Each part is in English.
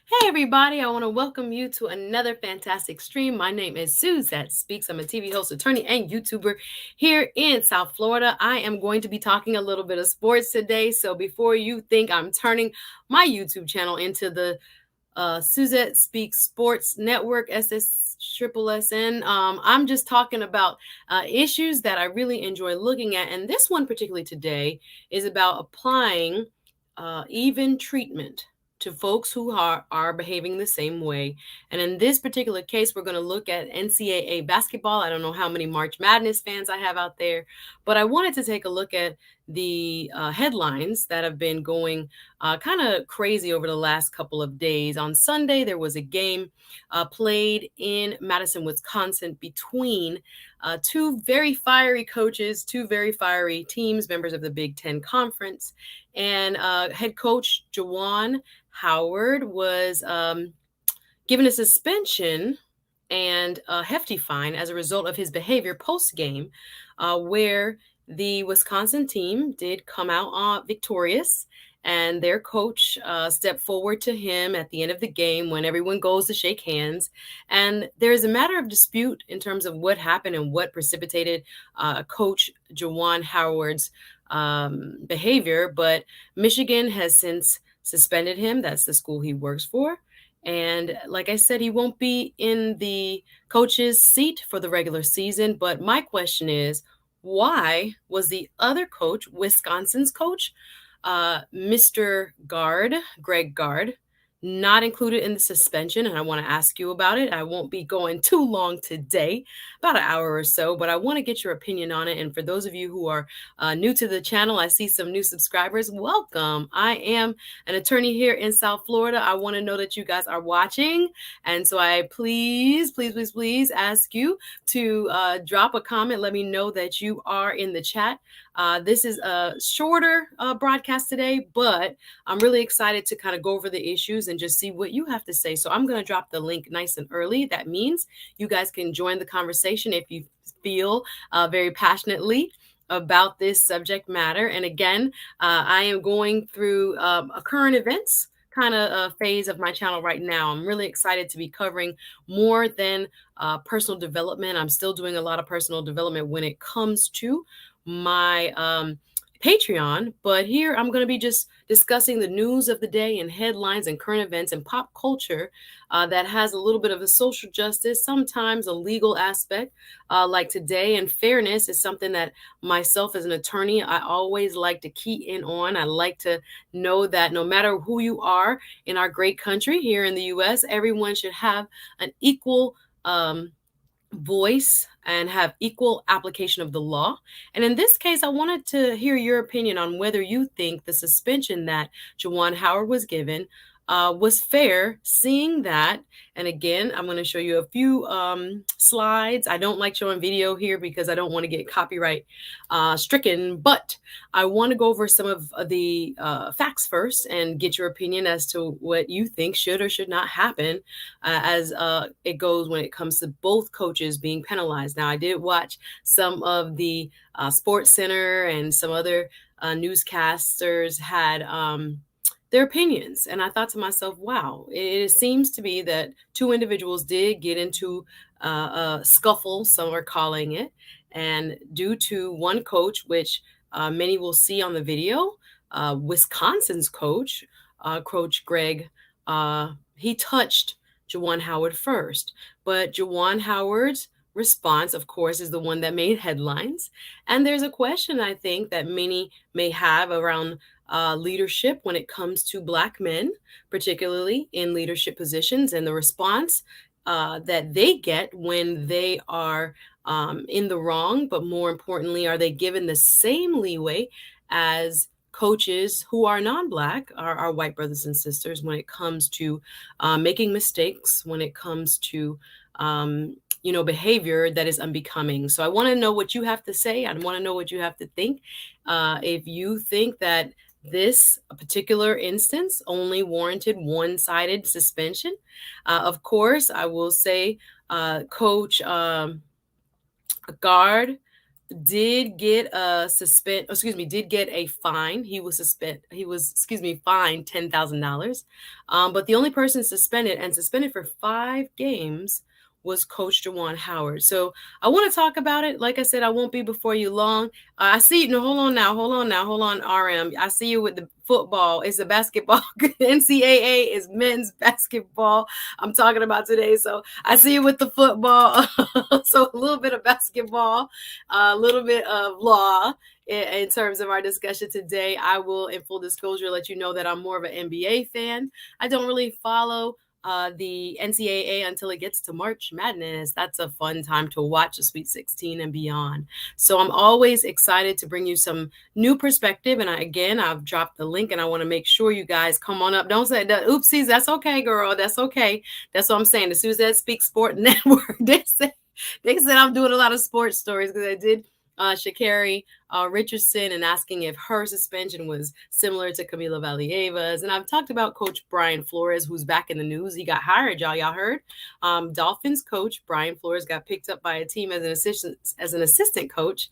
Hey everybody, I want to welcome you to another fantastic stream. My name is SuzetteSpeaks. I'm a TV host, attorney, and YouTuber here in South Florida. I am going to be talking a little bit of sports today. So before you think I'm turning my YouTube channel into the Suzette Speaks Sports Network, SSSSN. I'm just talking about issues that I really enjoy looking at. And this one, particularly today, is about applying even treatment to folks who are behaving the same way. And in this particular case, we're going to look at NCAA basketball. I don't know how many March Madness fans I have out there, but I wanted to take a look at the headlines that have been going kind of crazy over the last couple of days. On Sunday, there was a game played in Madison, Wisconsin between two very fiery coaches, two very fiery teams, members of the Big Ten Conference. And head coach Juwan Howard was given a suspension and a hefty fine as a result of his behavior post game, where the Wisconsin team did come out victorious. And their coach stepped forward to him at the end of the game when everyone goes to shake hands. And there is a matter of dispute in terms of what happened and what precipitated Coach Juwan Howard's behavior. But Michigan has since suspended him. That's the school he works for. And like I said, he won't be in the coach's seat for the regular season. But my question is, why was the other coach, Wisconsin's coach, Mr. Gard, Greg Gard, not included in the suspension? And I want to ask you about it. I won't be going too long today, about an hour or so, but I want to get your opinion on it. And for those of you who are new to the channel, I see some new subscribers. Welcome. I am an attorney here in South Florida. I want to know that you guys are watching. And so I please ask you to drop a comment. Let me know that you are in the chat. This is a shorter broadcast today, but I'm really excited to kind of go over the issues and just see what you have to say. So I'm going to drop the link nice and early. That means you guys can join the conversation if you feel very passionately about this subject matter. And again, I am going through a current events kind of phase of my channel right now. I'm really excited to be covering more than personal development. I'm still doing a lot of personal development when it comes to my Patreon, but here I'm going to be just discussing the news of the day and headlines and current events and pop culture that has a little bit of a social justice, sometimes a legal aspect, like today. And fairness is something that myself as an attorney, I always like to key in on. I like to know that no matter who you are in our great country here in the U.S., everyone should have an equal voice and have equal application of the law. And in this case, I wanted to hear your opinion on whether you think the suspension that Juwan Howard was given was fair, seeing that. And again, I'm going to show you a few slides. I don't like showing video here because I don't want to get copyright stricken, but I want to go over some of the facts first and get your opinion as to what you think should or should not happen as it goes when it comes to both coaches being penalized. Now, I did watch some of the Sports Center and some other newscasters had their opinions. And I thought to myself, wow, it seems to be that two individuals did get into a scuffle, some are calling it. And due to one coach, which many will see on the video, Wisconsin's coach, Coach Greg, he touched Juwan Howard first. But Juwan Howard's response, of course, is the one that made headlines. And there's a question, I think, that many may have around leadership when it comes to Black men, particularly in leadership positions, and the response that they get when they are in the wrong. But more importantly, are they given the same leeway as coaches who are non-Black, our white brothers and sisters, when it comes to making mistakes, when it comes to behavior that is unbecoming? So I want to know what you have to say. I want to know what you have to think. If you think that this particular instance only warranted one-sided suspension, of course, I will say Coach Gard did get did get a fine. He was, fined $10,000. But the only person suspended for 5 games was Coach Juwan Howard. So I want to talk about it. Like I said, I won't be before you long. I see. No, hold on, RM. I see you with the football. It's a basketball. NCAA is men's basketball. I'm talking about today. So I see you with the football. So a little bit of basketball, a little bit of law in terms of our discussion today. I will, in full disclosure, let you know that I'm more of an NBA fan. I don't really follow the NCAA until it gets to March Madness. That's a fun time to watch the Sweet 16 and beyond. So I'm always excited to bring you some new perspective. And I've dropped the link, and I want to make sure you guys come on up. Don't say that. Oopsies. That's okay, girl. That's okay. That's what I'm saying. The SuzetteSpeaks Sport Network. They said I'm doing a lot of sports stories because I did Sha'Carri Richardson and asking if her suspension was similar to Camila Valieva's. And I've talked about Coach Brian Flores, who's back in the news. He got hired, y'all. Y'all heard? Dolphins coach Brian Flores got picked up by a team as an assistant coach.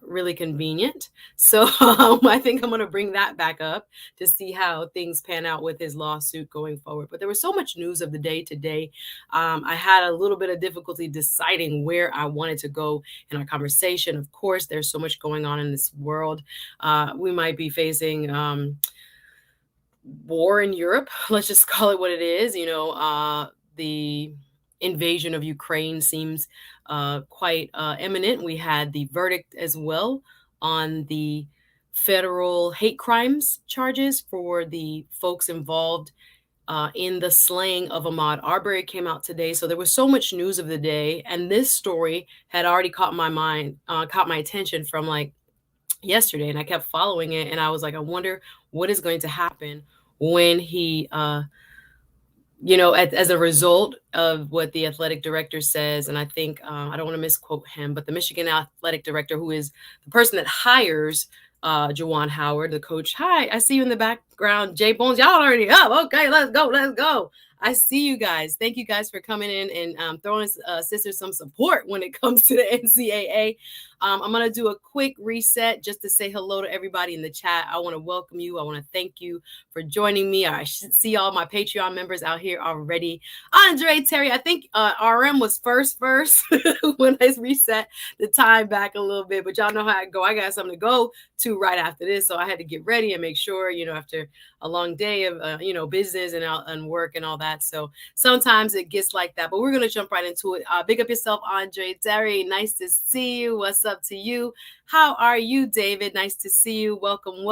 Really convenient. So I think I'm going to bring that back up to see how things pan out with his lawsuit going forward. But there was so much news of the day today. I had a little bit of difficulty deciding where I wanted to go in our conversation. Of course, there's so much going on in this world. We might be facing war in Europe. Let's just call it what it is. The invasion of Ukraine seems quite imminent. We had the verdict as well on the federal hate crimes charges for the folks involved in the slaying of Ahmaud Arbery came out today. So there was so much news of the day. And this story had already caught my attention from like yesterday. And I kept following it. And I was like, I wonder what is going to happen when he, as a result of what the athletic director says. And I think, I don't want to misquote him, but the Michigan athletic director, who is the person that hires Juwan Howard, the coach. Hi, I see you in the background. Jay Bones, y'all already up. Okay, let's go. I see you guys. Thank you guys for coming in and throwing sisters some support when it comes to the NCAA. I'm going to do a quick reset just to say hello to everybody in the chat. I want to welcome you. I want to thank you for joining me. I should see all my Patreon members out here already. Andre Terry, I think RM was first when I reset the time back a little bit, but y'all know how I go. I got something to go to right after this, so I had to get ready and make sure, after a long day of business and work and all that. So sometimes it gets like that, but we're gonna jump right into it. Big up yourself, Andre Terry. Nice to see you. What's up to you? How are you, David? Nice to see you. Welcome.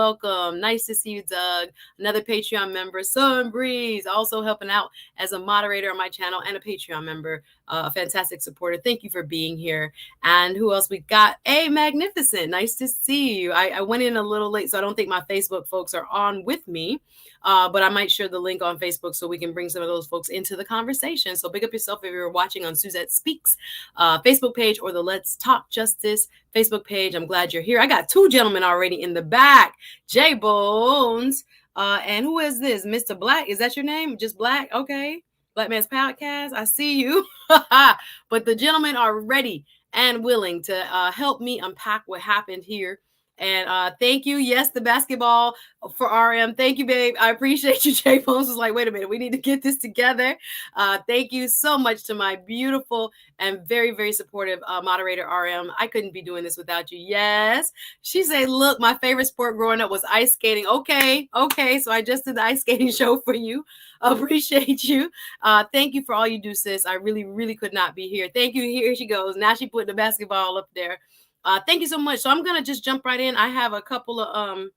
Nice to see you, Doug. Another Patreon member, Sun Breeze, also helping out as a moderator on my channel and a Patreon member, a fantastic supporter. Thank you for being here. And who else we got? A Magnificent. Nice to see you. I went in a little late, so I don't think my Facebook folks are on with me. But I might share the link on Facebook so we can bring some of those folks into the conversation. So big up yourself if you're watching on SuzetteSpeaks Facebook page or the Let's Talk Justice Facebook page. I'm glad you're here. I got 2 gentlemen already in the back. Jay Bones. And who is this? Mr. Black. Is that your name? Just Black? Okay. Black Man's Podcast. I see you. But the gentlemen are ready and willing to help me unpack what happened here. And thank you. Yes, the basketball for RM. Thank you, babe. I appreciate you. Jay Bones was like, wait a minute, we need to get this together. Thank you so much to my beautiful and very, very supportive moderator, RM. I couldn't be doing this without you. Yes. She said, look, my favorite sport growing up was ice skating. Okay. So I just did the ice skating show for you. Appreciate you. Thank you for all you do, sis. I really, really could not be here. Thank you. Here she goes. Now she put the basketball up there. Thank you so much. So I'm going to just jump right in. I have a couple of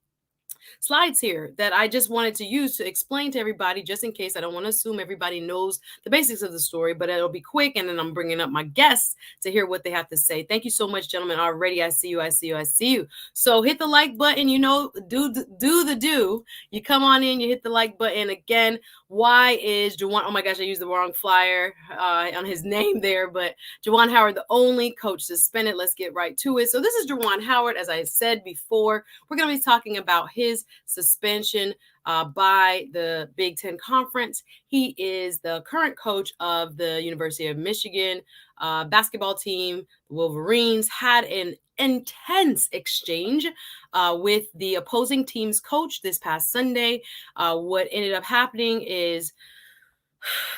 slides here that I just wanted to use to explain to everybody, just in case. I don't want to assume everybody knows the basics of the story, but it'll be quick. And then I'm bringing up my guests to hear what they have to say. Thank you so much, gentlemen. Already, I see you. So hit the like button, do the do. You come on in, you hit the like button. Again, why is Juwan, oh my gosh, I used the wrong flyer on his name there, but Juwan Howard, the only coach suspended. Let's get right to it. So this is Juwan Howard. As I said before, we're going to be talking about his suspension by the Big Ten Conference. He is the current coach of the University of Michigan basketball team. The Wolverines had an intense exchange with the opposing team's coach this past Sunday. What ended up happening is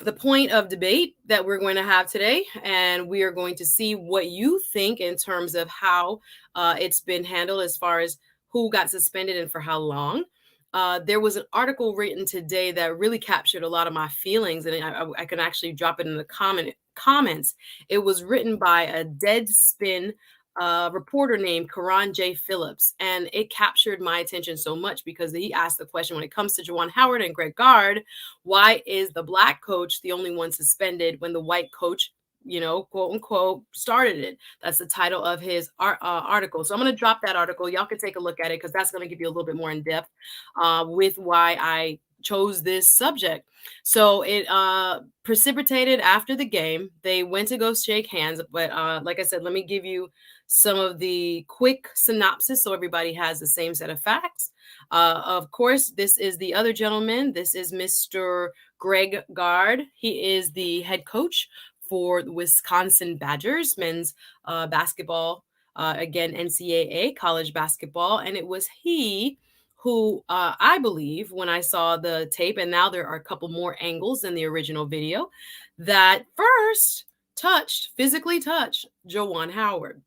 the point of debate that we're going to have today, and we are going to see what you think in terms of how it's been handled as far as who got suspended and for how long. There was an article written today that really captured a lot of my feelings, and I can actually drop it in the comments. It was written by a Deadspin reporter named Karan J. Phillips, and it captured my attention so much because he asked the question, when it comes to Juwan Howard and Coach Gard, why is the black coach the only one suspended when the white coach, quote unquote, started it? That's the title of his article. So I'm going to drop that article. Y'all can take a look at it because that's going to give you a little bit more in depth with why I chose this subject. So it precipitated after the game. They went to go shake hands, but like I said, let me give you some of the quick synopsis so everybody has the same set of facts. Of course, this is the other gentleman. This is Mr. Coach Gard. He is the head coach for the Wisconsin Badgers men's basketball, again, NCAA college basketball. And it was he who I believe, when I saw the tape, and now there are a couple more angles in the original video, that first physically touched Juwan Howard.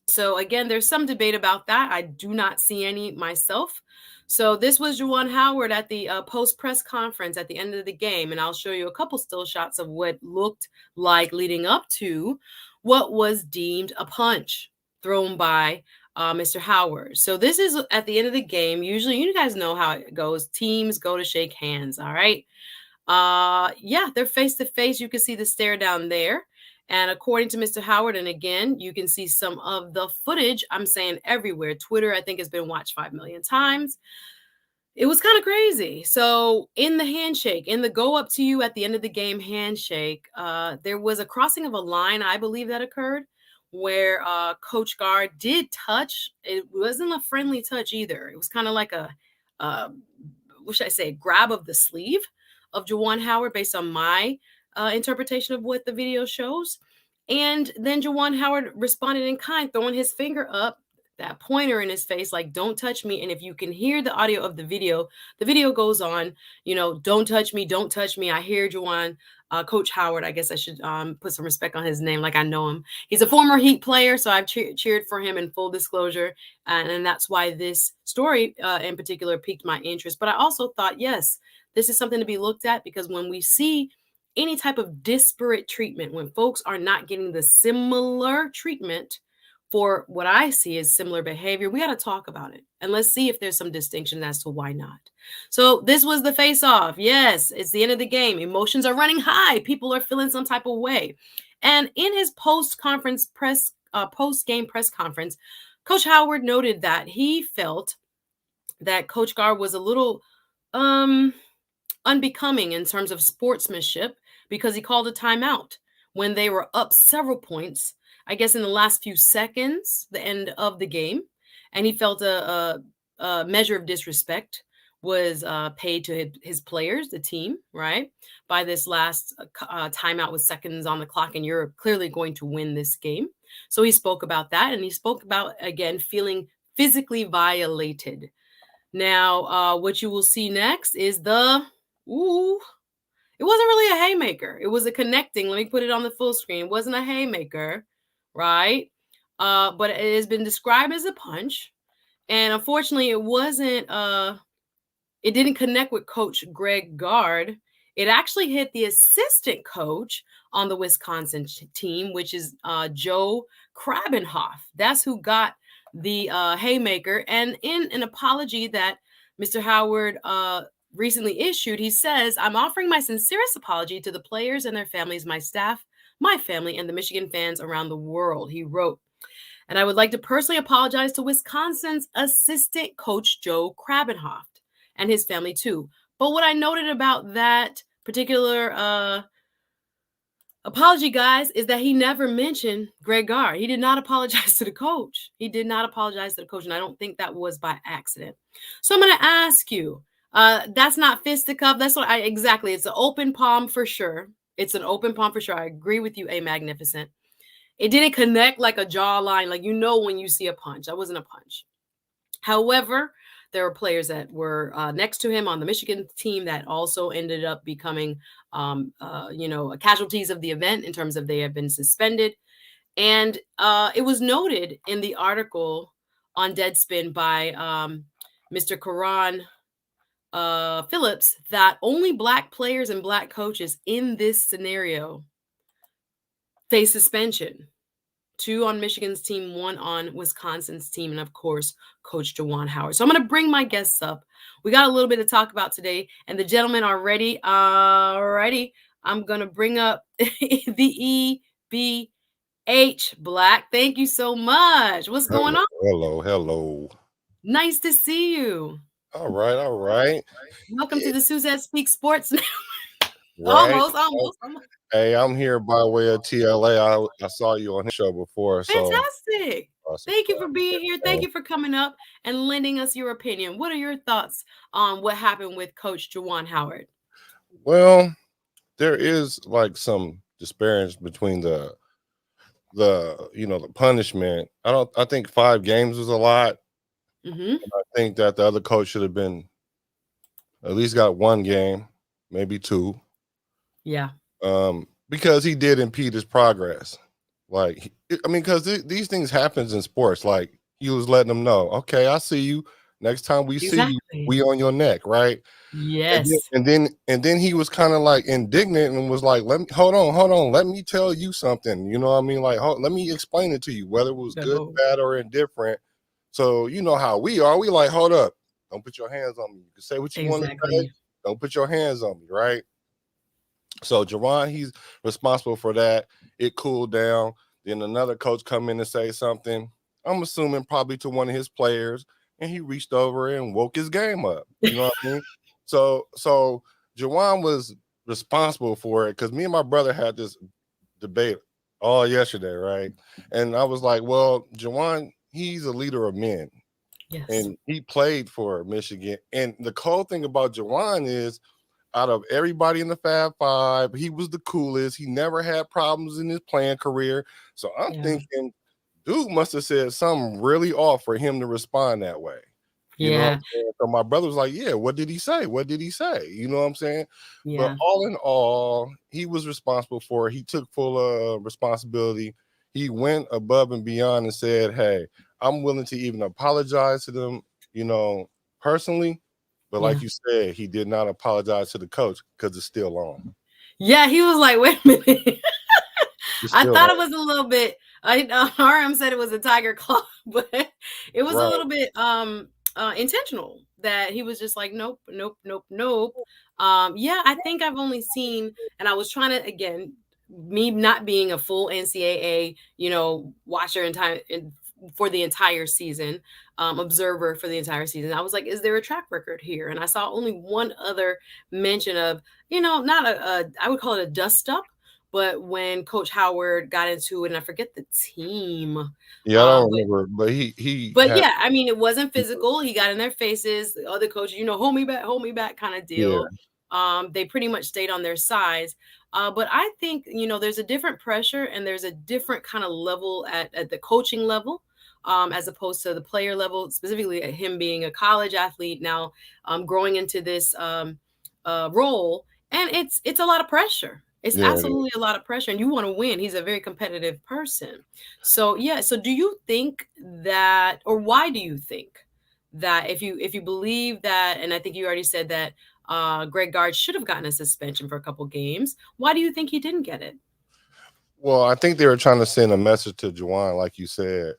So again, there's some debate about that. I do not see any myself. So this was Juwan Howard at the post-press conference at the end of the game, and I'll show you a couple still shots of what looked like leading up to what was deemed a punch thrown by Mr. Howard. So this is at the end of the game. Usually, you guys know how it goes. Teams go to shake hands, all right? Yeah, they're face-to-face. You can see the stare down there. And according to Mr. Howard, and again, you can see some of the footage, I'm saying everywhere. Twitter, I think, has been watched 5 million times. It was kind of crazy. So in the handshake, in the go up to you at the end of the game handshake, there was a crossing of a line, I believe, that occurred where Coach Gard did touch. It wasn't a friendly touch either. It was kind of like what should I say, grab of the sleeve of Juwan Howard based on my interpretation of what the video shows. And then Juwan Howard responded in kind, throwing his finger up, that pointer in his face, like, don't touch me. And if you can hear the audio of the video goes on, don't touch me, don't touch me. I hear Juwan, Coach Howard. I guess I should put some respect on his name like I know him. He's a former Heat player, so I've cheered for him in full disclosure. And that's why this story in particular piqued my interest. But I also thought, yes, this is something to be looked at, because when we see any type of disparate treatment, when folks are not getting the similar treatment for what I see as similar behavior, we got to talk about it. And let's see if there's some distinction as to why not. So this was the face-off. Yes, it's the end of the game. Emotions are running high. People are feeling some type of way. And in his post-game press conference, Coach Howard noted that he felt that Coach Gard was a little unbecoming in terms of sportsmanship, because he called a timeout when they were up several points, I guess in the last few seconds, the end of the game. And he felt a measure of disrespect was paid to his players, the team, right? By this last timeout with seconds on the clock, and you're clearly going to win this game. So he spoke about that, and he spoke about, again, feeling physically violated. Now, what you will see next is it wasn't really a haymaker. It was a connecting. Let me put it on the full screen. It wasn't a haymaker, right? But it has been described as a punch. And unfortunately, it didn't connect with Coach Coach Gard. It actually hit the assistant coach on the Wisconsin team, which is Joe Krabenhoff. That's who got the haymaker. And in an apology that Mr. Howard recently issued, he says, "I'm offering my sincerest apology to the players and their families, my staff, my family, and the Michigan fans around the world," he wrote. "And I would like to personally apologize to Wisconsin's assistant coach, Joe Krabenhoff, and his family too." But what I noted about that particular apology, guys, is that he never mentioned Coach Gard. He did not apologize to the coach. He did not apologize to the coach, and I don't think that was by accident. So I'm going to ask you, That's not fisticuff. That's what I exactly. It's an open palm for sure. It's an open palm for sure. I agree with you, A Magnificent. It didn't connect like a jawline, like when you see a punch. That wasn't a punch. However, there were players that were next to him on the Michigan team that also ended up becoming, casualties of the event in terms of they have been suspended. And it was noted in the article on Deadspin by Mr. Karan Phillips that only Black players and Black coaches in this scenario face suspension. 2 on Michigan's team, 1 on Wisconsin's team, and of course, Coach Juwan Howard. So I'm going to bring my guests up. We got a little bit to talk about today, and the gentlemen are ready. Alrighty, I'm going to bring up the EBH Black. Thank you so much. What's going on? Hello. Nice to see you. All right. Welcome to the SuzetteSpeaks Sports. Right. Almost. Hey, I'm here by way of TLA. I saw you on his show before, so Fantastic. Thank you for being here. Thank you for coming up and lending us your opinion. What are your thoughts on what happened with Coach Juwan Howard? Well, there is like some disparity between the punishment. I think 5 games was a lot. Mm-hmm. I think that the other coach should have been at least got 1 game, maybe 2. Yeah. Because he did impede his progress. Like, I mean, because these things happens in sports. Like, he was letting them know, okay, I see you. Next time we see you, we on your neck, right? Yes. And then he was kind of like indignant and was like, hold on, let me tell you something. You know what I mean? Like, let me explain it to you, whether it was good, bad, or indifferent. So you know how we are. We like, hold up, don't put your hands on me. You can say what you want to say. Don't put your hands on me, right? So Juwan, he's responsible for that. It cooled down. Then another coach come in and say something. I'm assuming probably to one of his players, and he reached over and woke his game up. You know what I mean? So Juwan was responsible for it because me and my brother had this debate all yesterday, right? And I was like, well, Juwan, he's a leader of men. Yes. And he played for Michigan. And the cool thing about Juwan is, out of everybody in the Fab Five, he was the coolest. He never had problems in his playing career. So I'm thinking, dude must have said something really off for him to respond that way. You know what I'm saying? So my brother was like, yeah, what did he say? What did he say? You know what I'm saying? Yeah. But all in all, he was responsible for it. He took full responsibility. He went above and beyond and said, hey, I'm willing to even apologize to them, personally. But like you said, he did not apologize to the coach because it's still on. Yeah, he was like, wait a minute. I thought it was a little bit, RM said it was a tiger claw, but it was a little bit intentional that he was just like, nope. I think I've only seen, and I was trying to, again, me not being a full NCAA, watcher in time for the entire season, observer for the entire season. I was like, is there a track record here? And I saw only one other mention of, not I would call it a dust up, but when Coach Howard got into it, and I forget the team. Yeah, I don't remember, but he. But yeah, I mean, it wasn't physical. He got in their faces. The other coaches, hold me back kind of deal. Yeah. They pretty much stayed on their sides. But I think, there's a different pressure and there's a different kind of level at the coaching level. As opposed to the player level, specifically him being a college athlete now, growing into this role, and it's a lot of pressure. It's absolutely a lot of pressure, and you want to win. He's a very competitive person. So So do you think that, or why do you think that, if you believe that, and I think you already said that Coach Gard should have gotten a suspension for a couple games, why do you think he didn't get it? Well, I think they were trying to send a message to Juwan, like you said,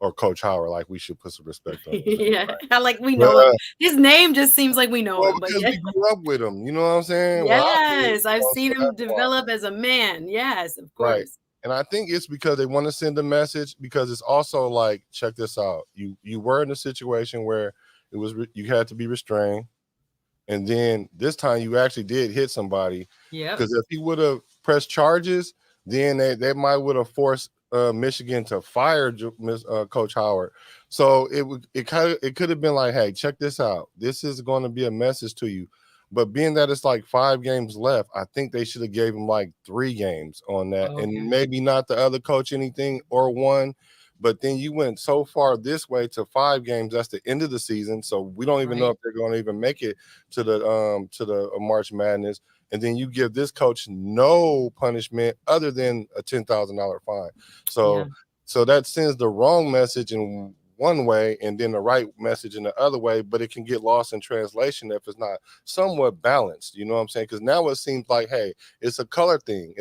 or Coach Howard, like we should put some respect on him. Like we know him. His name just seems like we know him. But because we grew up with him, you know what I'm saying? Yes, I've seen him develop as a man. Yes, of course. Right. And I think it's because they want to send a message, because it's also like, check this out. You were in a situation where it was you had to be restrained. And then this time you actually did hit somebody. Yeah. Because if he would have pressed charges, then they might would have forced Michigan to fire Coach Howard. So it could have been like, hey, check this out. This is going to be a message to you. But being that it's like 5 games left, I think they should have gave him like 3 games on that, and Okay. maybe not the other coach anything or one. But then you went so far this way to 5 games. That's the end of the season, so we don't even know Right. if they're going to even make it to the March Madness. And then you give this coach no punishment other than a $10,000 fine. Yeah. So that sends the wrong message in one way and then the right message in the other way, but it can get lost in translation if it's not somewhat balanced. You know what I'm saying? Because now it seems like, hey, it's a color thing.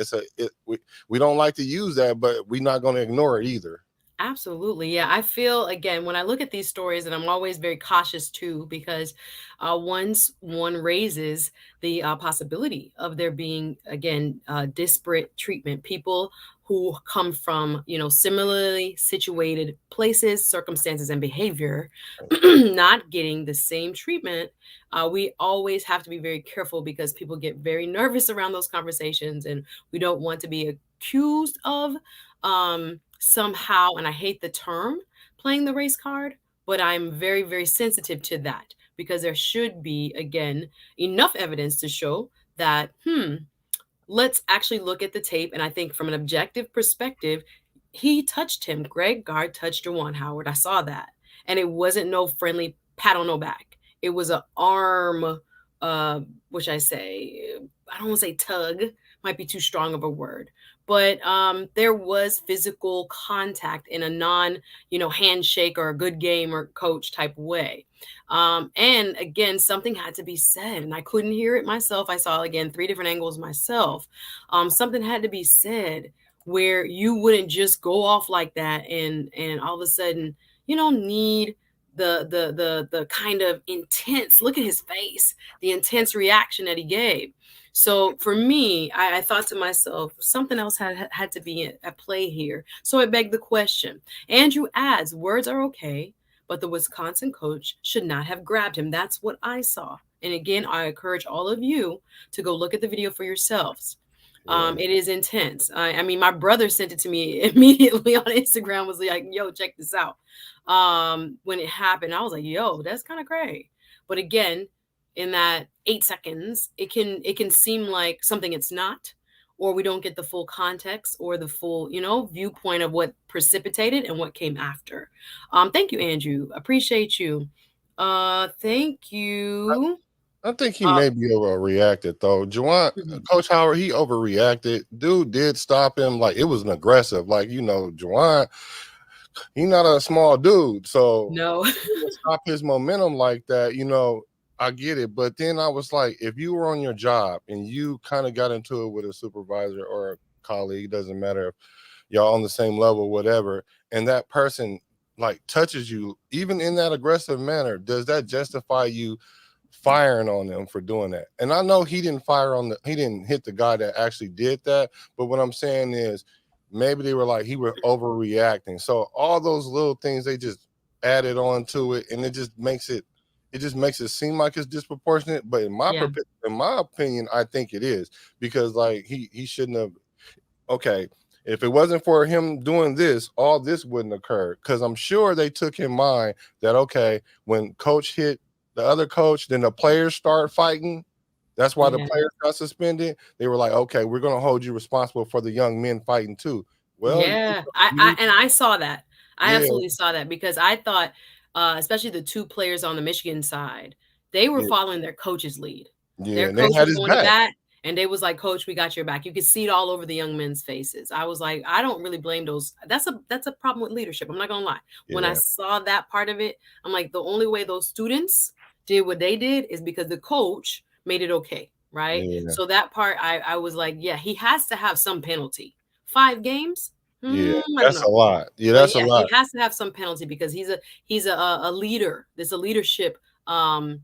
We don't like to use that, but we're not going to ignore it either. Absolutely. Yeah. I feel, again, when I look at these stories, and I'm always very cautious too, because once one raises the possibility of there being, again, disparate treatment, people who come from, similarly situated places, circumstances, and behavior not getting the same treatment, we always have to be very careful because people get very nervous around those conversations, and we don't want to be accused of somehow, and I hate the term playing the race card, but I'm very, very sensitive to that because there should be, again, enough evidence to show that, let's actually look at the tape. And I think from an objective perspective, he touched him. Greg Gard touched Juwan Howard. I saw that. And it wasn't no friendly pat on no back. It was an arm, which I say, I don't want to say tug, might be too strong of a word. But there was physical contact in a non, handshake or a good game or coach type way. And again, something had to be said, and I couldn't hear it myself. I saw again 3 different angles myself. Something had to be said where you wouldn't just go off like that, and all of a sudden you don't need the kind of intense look at his face, the intense reaction that he gave. So for me, I thought to myself, something else had to be at play here. So it begged the question. Andrew adds, words are okay, but the Wisconsin coach should not have grabbed him. That's what I saw. And again, I encourage all of you to go look at the video for yourselves. Yeah. It is intense. I mean, my brother sent it to me immediately on Instagram, was like, yo, check this out. When it happened, I was like, yo, that's kind of crazy. But again, in that 8 seconds, it can seem like something it's not, or we don't get the full context or the full, viewpoint of what precipitated and what came after. Thank you, Andrew. Appreciate you. Thank you. I think he Uh, maybe overreacted though. Juwan, mhm. Coach Howard, he overreacted. Dude did stop him. Like it was an aggressive. Like Juwan, he not a small dude, so No. to stop his momentum like that, I get it. But then I was like, if you were on your job and you kind of got into it with a supervisor or a colleague, doesn't matter if y'all on the same level, whatever, and that person like touches you, even in that aggressive manner, does that justify you firing on them for doing that? And I know he didn't hit the guy that actually did that, but what I'm saying is maybe they were like he were overreacting. So all those little things they just added on to it, and it just makes it seem like it's disproportionate. But Yeah. in my opinion, I think it is, because like he shouldn't have. Okay, if it wasn't for him doing this, all this wouldn't occur. Because I'm sure they took in mind that, okay, when coach hit the other coach, then the players start fighting. That's why the Yeah. players got suspended. They were like, okay, we're going to hold you responsible for the young men fighting too. Well, Yeah. you And I saw that. I yeah, absolutely saw that because I thought, especially the 2 players on the Michigan side, they were yeah, following their coach's lead. yeah, Their and they coach had was his going to back. bat, and they was like, "Coach, we got your back." You could see it all over the young men's faces. I was like, I don't really blame those. That's a problem with leadership. I'm not gonna lie. When I Yeah, saw that part of it, I'm like, the only way those students did what they did is because the coach made it okay, right? yeah, So that part, I was like, yeah, he has to have some penalty. 5 games? yeah. I don't That's a know. lot. Yeah, But that's a yeah, he lot. has to have some penalty because he's a leader. There's a leadership um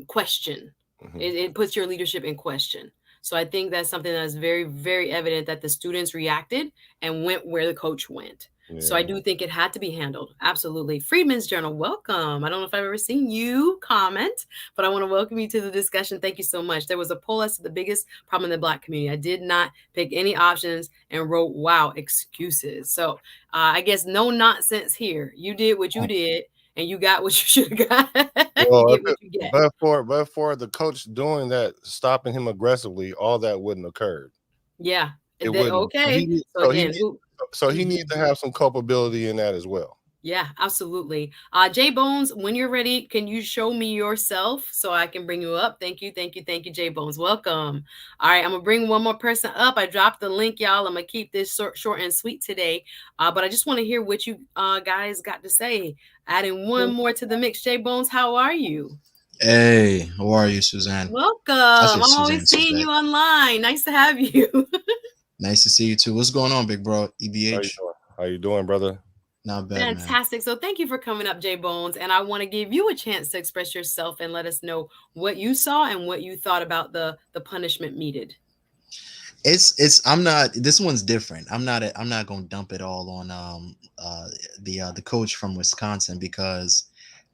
question. Mhm. It puts your leadership in question. So I think that's something that's very, very evident that the students reacted and went where the coach went. So I do think it had to be handled. Absolutely. Freedman's Journal, welcome. I don't know if I've ever seen you comment, but I want to welcome you to the discussion. Thank you so much. There was a poll as to the biggest problem in the Black community. I did not pick any options and wrote, wow, excuses. So I guess no nonsense here. You did what you did and you got what you should have got. You get what you get. But for the coach doing that, stopping him aggressively, all that wouldn't occurred. Yeah. It wouldn't. Okay. So he needs to have some culpability in that as well. Yeah, absolutely. J Bones, when you're ready, can you show me yourself so I can bring you up? Thank you, J Bones. Welcome. All right, I'm gonna bring one more person up. I dropped the link, y'all. I'm gonna keep this short and sweet today. But I just want to hear what you guys got to say. Adding one more to the mix. J Bones, how are you? Hey, how are you, Suzanne? Welcome. I'm always seeing you online. Nice to have you. Nice to see you too. What's going on, big bro? EBH. How you doing, brother? Not bad, Fantastic. Man. So thank you for coming up, J Bones. And I want to give you a chance to express yourself and let us know what you saw and what you thought about the punishment meted. I'm not, this one's different. I'm not gonna dump it all on the coach from Wisconsin, because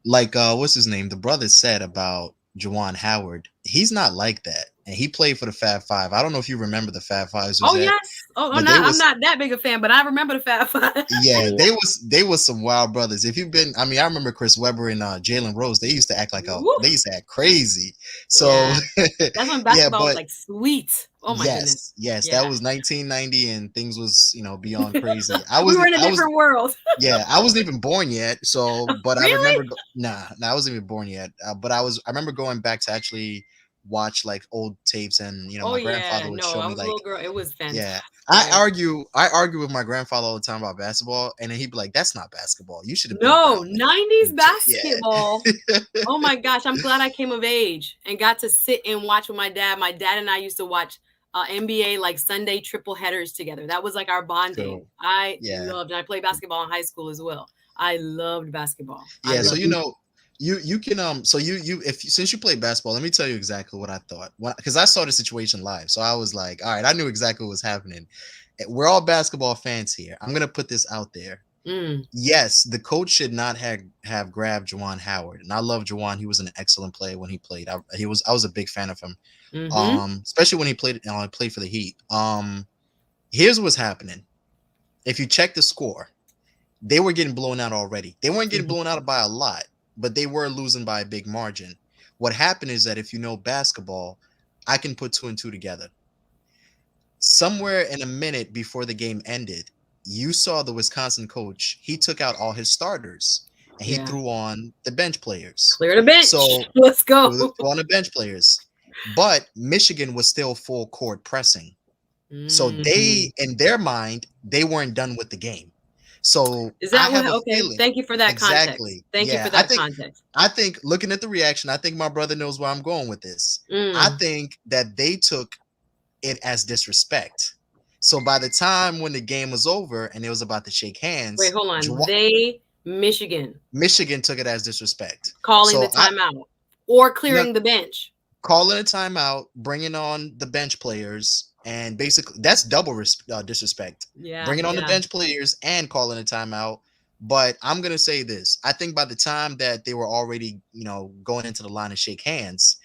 like what's his name? The brother said about Juwan Howard, he's not like that. And he played for the Fab Five. I don't know if you remember the Fab Five. Oh yes. I'm not that big a fan, but I remember the Fab Five. Yeah, they was some wild brothers. If you've been, I mean, I remember Chris Webber and Jalen Rose. They used to act like they used to act crazy. So that's when basketball was like sweet. Oh my goodness. Yes, that was 1990, and things was beyond crazy. We were in a different world. Yeah, I wasn't even born yet. So, but really? I remember. Nah, I wasn't even born yet. But I remember going back to actually watch like old tapes, and my grandfather would show me like, little girl. It was fantastic. Yeah, I argue with my grandfather all the time about basketball, and then he'd be like, "That's not basketball. You should have." No, 90s basketball. Yeah. Oh my gosh, I'm glad I came of age and got to sit and watch with my dad. My dad and I used to watch NBA like Sunday triple headers together. That was like our bonding. Cool. I loved, and I played basketball in high school as well. I loved basketball. Yeah, so you can since you played basketball, let me tell you exactly what I thought, because I saw the situation live. So I was like, all right, I knew exactly what was happening. We're all basketball fans here. I'm gonna put this out there. Yes, the coach should not have grabbed Juwan Howard, and I love Juwan. He was an excellent player when he played. I was a big fan of him, especially when he played for the Heat. Here's what's happening. If you check the score, they were getting blown out already. They weren't getting blown out by a lot, but they were losing by a big margin. What happened is that if you know basketball, I can put 2 and 2 together. Somewhere in a minute before the game ended, you saw the Wisconsin coach. He took out all his starters and he threw on the bench players. Clear the bench. So let's go. Threw on the bench players. But Michigan was still full court pressing. So they, in their mind, they weren't done with the game. So is that okay? Thank you for that context. Thank you for that context. I think looking at the reaction, I think my brother knows where I'm going with this. I think that they took it as disrespect. So by the time when the game was over and it was about to shake hands, wait, hold on. Michigan took it as disrespect, calling the timeout or clearing the bench, calling a timeout, bringing on the bench players. And basically, that's double disrespect. Yeah, bringing on the bench players and calling a timeout. But I'm gonna say this: I think by the time that they were already, going into the line to shake hands,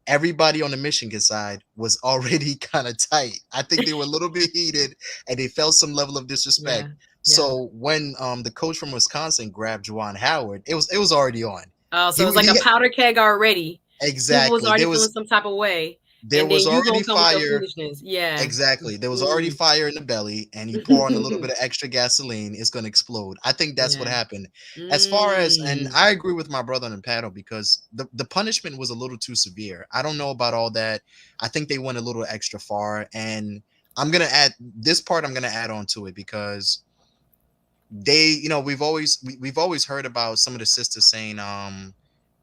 everybody on the Michigan side was already kind of tight. I think they were a little bit heated, and they felt some level of disrespect. Yeah. So when the coach from Wisconsin grabbed Juwan Howard, it was already on. Oh, so it was like a powder keg already. Exactly. People was already feeling some type of way. There was already fire. Yeah, exactly. There was already fire in the belly, and you pour on a little bit of extra gasoline, it's going to explode. I think that's what happened. As far as, and I agree with my brother on the panel, because the punishment was a little too severe. I don't know about all that. I think they went a little extra far, and I'm going to add this part. I'm going to add on to it because they, we've always heard about some of the sisters saying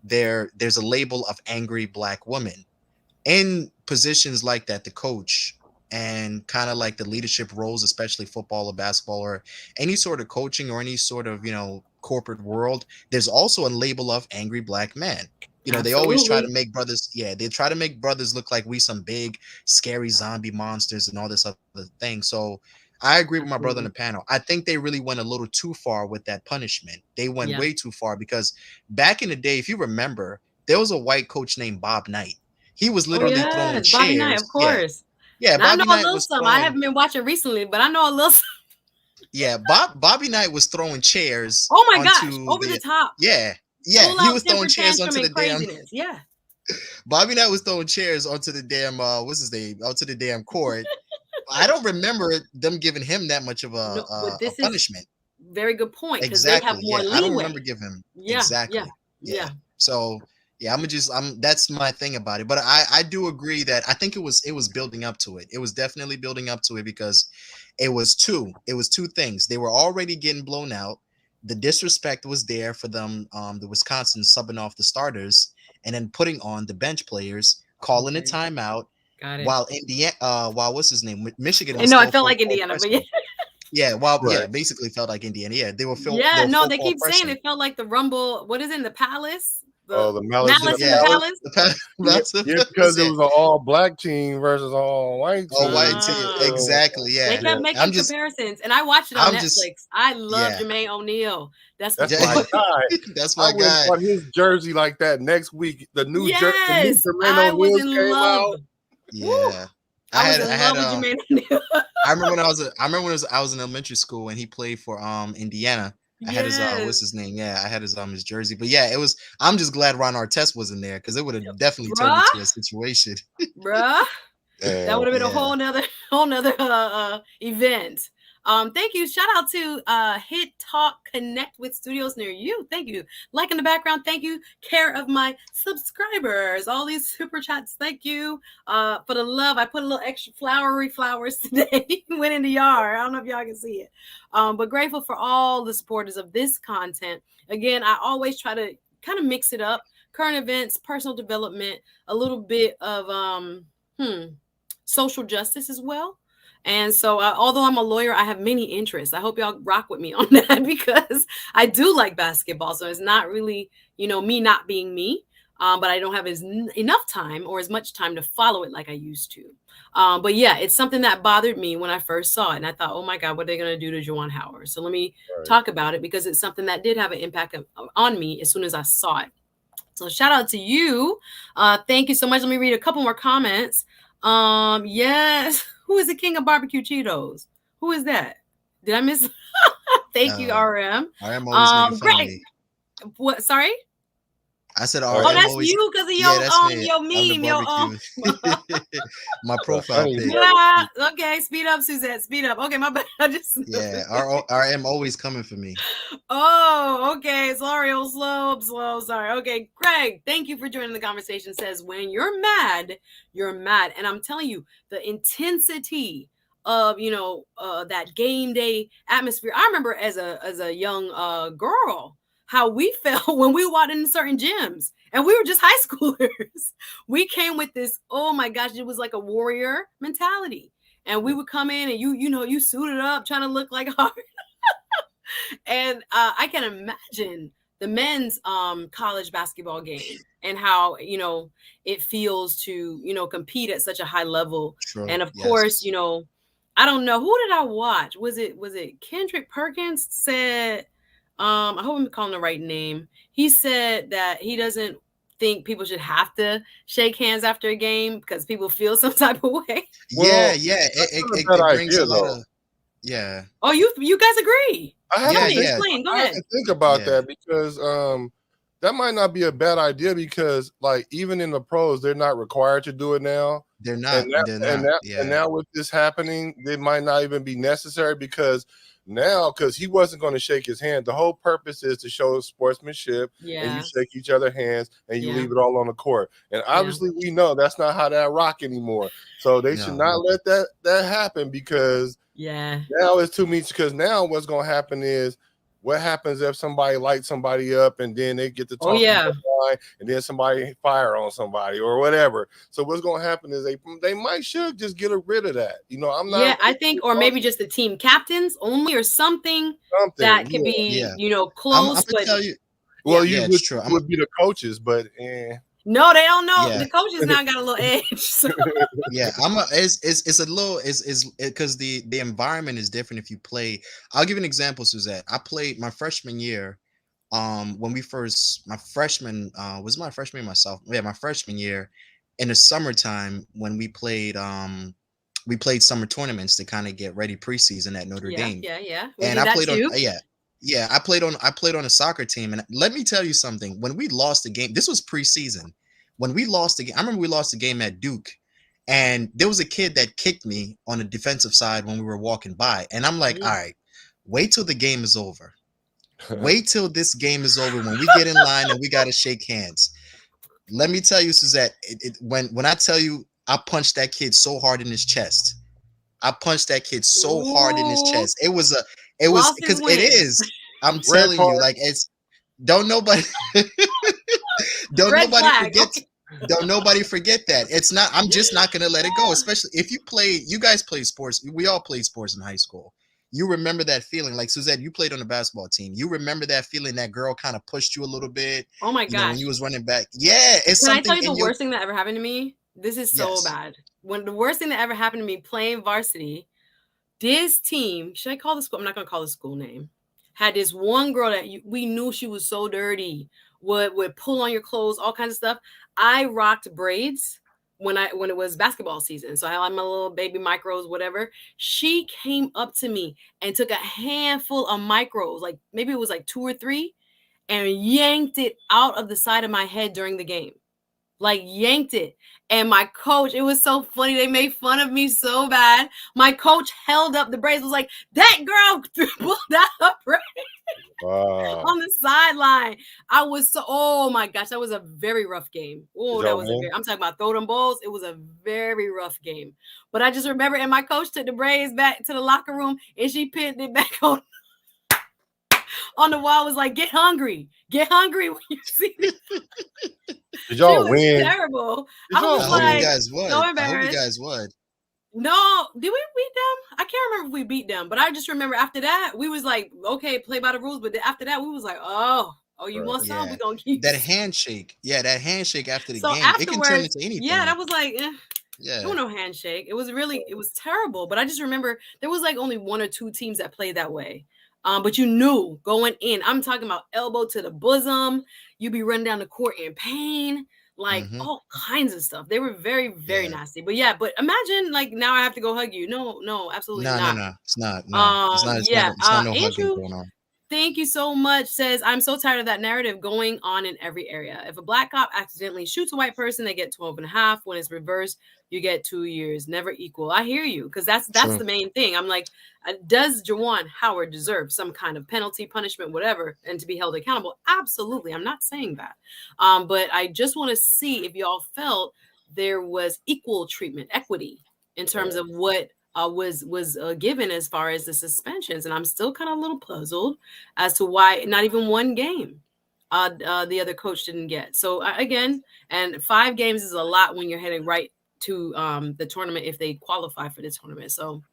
there's a label of angry Black women. In positions like that, the coach and kind of like the leadership roles, especially football or basketball or any sort of coaching or any sort of, corporate world, there's also a label of angry Black men. They always try to make brothers. Yeah, they try to make brothers look like we some big, scary zombie monsters and all this other thing. So I agree with my brother in the panel. I think they really went a little too far with that punishment. They went way too far because back in the day, if you remember, there was a white coach named Bob Knight. He was literally throwing Bobby Knight, of chairs. course. Yeah, Now, I know Bobby a Knight little was something. I throwing. haven't been watching recently, but I know a little. Yeah, Bobby Knight was throwing chairs. Oh my gosh, onto over the top. Yeah, Full he out was throwing temper chairs tantrum onto the and damn. craziness. Yeah. Bobby Knight was throwing chairs onto the damn. What's his name? Onto the damn court. I don't remember them giving him that much of No, but a this is punishment. very good point because they have Exactly. more Yeah, I don't leeway. remember giving him Yeah. exactly. Yeah. So yeah, that's my thing about it. But I do agree that I think it was building up to it. It was definitely building up to it because it was two things. They were already getting blown out. The disrespect was there for them, the Wisconsin subbing off the starters and then putting on the bench players, calling a timeout. Got it. While while what's his name? Michigan I was know, still I felt full like court Indiana, but pressing. Yeah, Right. basically felt like Indiana. Yeah, they were yeah, no, full they court keep saying pressing. it felt like the Rumble. What is it in the Palace? Oh, the Malice in the in the Palace. Yeah, because it was an all black team versus all white team. All white team, exactly. Yeah, They kept making comparisons, and I watched it on Netflix. I love Jermaine O'Neal. That's my guy. That's my guy. I bought his jersey like that next week. The new Jermaine O'Neal came out. Yeah. I was in love with Jermaine O'Neal. I remember when I was in elementary school and he played for Indiana. I had his what's his name? Yeah, I had his jersey. But yeah, it was. I'm just glad Ron Artest wasn't there because it would have definitely turned into a situation. Bruh. That would have been a whole nother event. Thank you. Shout out to Hit Talk Connect with studios near you. Thank you. Like in the background. Thank you. Care of my subscribers. All these super chats. Thank you for the love. I put a little extra flowery flowers today. Went in the yard. I don't know if y'all can see it. But grateful for all the supporters of this content. Again, I always try to kind of mix it up. Current events, personal development, a little bit of social justice as well. And so although I'm a lawyer, I have many interests. I hope y'all rock with me on that because I do like basketball. So it's not really, me not being me, but I don't have enough time or as much time to follow it like I used to. But yeah, it's something that bothered me when I first saw it. And I thought, oh my God, what are they going to do to Juwan Howard? So let me talk about it because it's something that did have an impact on me as soon as I saw it. So shout out to you. Thank you so much. Let me read a couple more comments. Yes. Who is the king of barbecue Cheetos? Who is that? Did I miss? Thank you, RM. RM always making fun of me. What? Sorry. I said, "Oh, that's you because of your meme, my profile pic." Yeah. Okay, speed up, Suzette. Speed up. Okay, my bad. RM always coming for me. Oh, okay. Sorry, slow. Sorry. Okay, Craig, thank you for joining the conversation. Says when you're mad, and I'm telling you, the intensity of that game day atmosphere. I remember as a young girl how we felt when we walked into certain gyms and we were just high schoolers. We came with this, oh my gosh, it was like a warrior mentality. And we would come in and you suited up trying to look like hard. And I can imagine the men's college basketball game and how, it feels to, compete at such a high level. True. And of course, I don't know, who did I watch? Was it Kendrick Perkins said, I hope I'm calling the right name. He said that he doesn't think people should have to shake hands after a game because people feel some type of way. Well, it brings a lot of, yeah. Oh, you guys agree? Explain. Go ahead. I have to think about that because that might not be a bad idea because like even in the pros, they're not required to do it now. They're not. And now with this happening, it might not even be necessary because he wasn't going to shake his hand. The whole purpose is to show sportsmanship and you shake each other's hands and you leave it all on the court. And obviously we know that's not how that rock anymore. So they should not let that happen because now it's too much. Because now what's going to happen is what happens if somebody lights somebody up and then they get to talk and then somebody fire on somebody or whatever. So what's going to happen is they should just get rid of that. I'm not. Yeah, I think, or maybe just the team captains only or something that could be, close. I'm but tell you. Well, you would be the coaches, but No, they don't know. Yeah. The coaches now got a little edge. So. Yeah, it's a little is because the environment is different if you play. I'll give you an example, Suzette. I played my freshman year. When we first my freshman was my freshman year, myself. Yeah, my freshman year in the summertime when we played summer tournaments to kind of get ready preseason at Notre Yeah, Dame. yeah. We And did I that played on too. yeah, I played on a soccer team. And let me tell you something. When we lost the game, this was preseason. When we lost the game, I remember we lost the game at Duke. And there was a kid that kicked me on the defensive side when we were walking by. And I'm like, all right, wait till the game is over. Wait till this game is over when we get in line and we gotta shake hands. Let me tell you, Suzette, when I tell you I punched that kid so hard in his chest. I punched that kid so hard in his Ooh, chest. It was lost is because it win. is. I'm Red telling you, card. like it's don't nobody don't Red nobody flag. forget Okay. don't nobody forget that. It's not, I'm just not gonna let it go, especially if you guys play sports. We all played sports in high school. You remember that feeling, like Suzette, you played on the basketball team. You remember that feeling that girl kind of pushed you a little bit, Oh my when you gosh. was running back. Yeah, it's Can I tell something you the in your worst thing that ever happened to me? This is so yes. bad. When the worst thing that ever happened to me playing varsity, this team, should I call the school? I'm not going to call the school name. Had this one girl that we knew she was so dirty, would pull on your clothes, all kinds of stuff. I rocked braids when it was basketball season. So I had my little baby micros, whatever. She came up to me and took a handful of micros, like maybe it was like 2 or 3, and yanked it out of the side of my head during the game. Like yanked it. And my coach, it was so funny. They made fun of me so bad. My coach held up the braids, was like, that girl pulled out her braids Wow. on the sideline. I was so, oh my gosh, that was a very rough game. Oh, that was I'm talking about throw them balls. It was a very rough game. But I just remember, and my coach took the braids back to the locker room and she pinned it back on the wall, was like, get hungry when you see this. Did y'all She was win? terrible. Did I y'all was I hope you like, win? guys would. so I hope you embarrassed. guys would. No, did we beat them? I can't remember if we beat them, but I just remember after that, we was like, okay, play by the rules. But after that, we was like, oh, you want some? Yeah, We gonna keep that handshake. Yeah, that handshake after the So game, it can turn afterwards, into yeah, anything. that was like, it Yeah. was no handshake. It was terrible. But I just remember there was like only 1 or 2 teams that played that way. But you knew going in, I'm talking about elbow to the bosom. You be running down the court in pain, like Mm-hmm. all kinds of stuff. They were very, very Yeah. nasty. But yeah, but imagine like now I have to go hug you. No, absolutely No, no, not. no. It's not. No, it's not. It's not. Yeah. It's not no hugging Andrew, going on. thank you so much. Says, I'm so tired of that narrative going on in every area. If a black cop accidentally shoots a white person, they get 12 and a half. When it's reversed, you get 2 years. Never equal. I hear you, because that's True. the main thing. I'm like, does Juwan Howard deserve some kind of penalty, punishment, whatever, and to be held accountable? Absolutely. I'm not saying that. But I just want to see if y'all felt there was equal treatment, equity in terms of what was given as far as the suspensions, and I'm still kind of a little puzzled as to why not even one game the other coach didn't get. So again, and 5 games is a lot when you're heading right to the tournament if they qualify for the tournament. So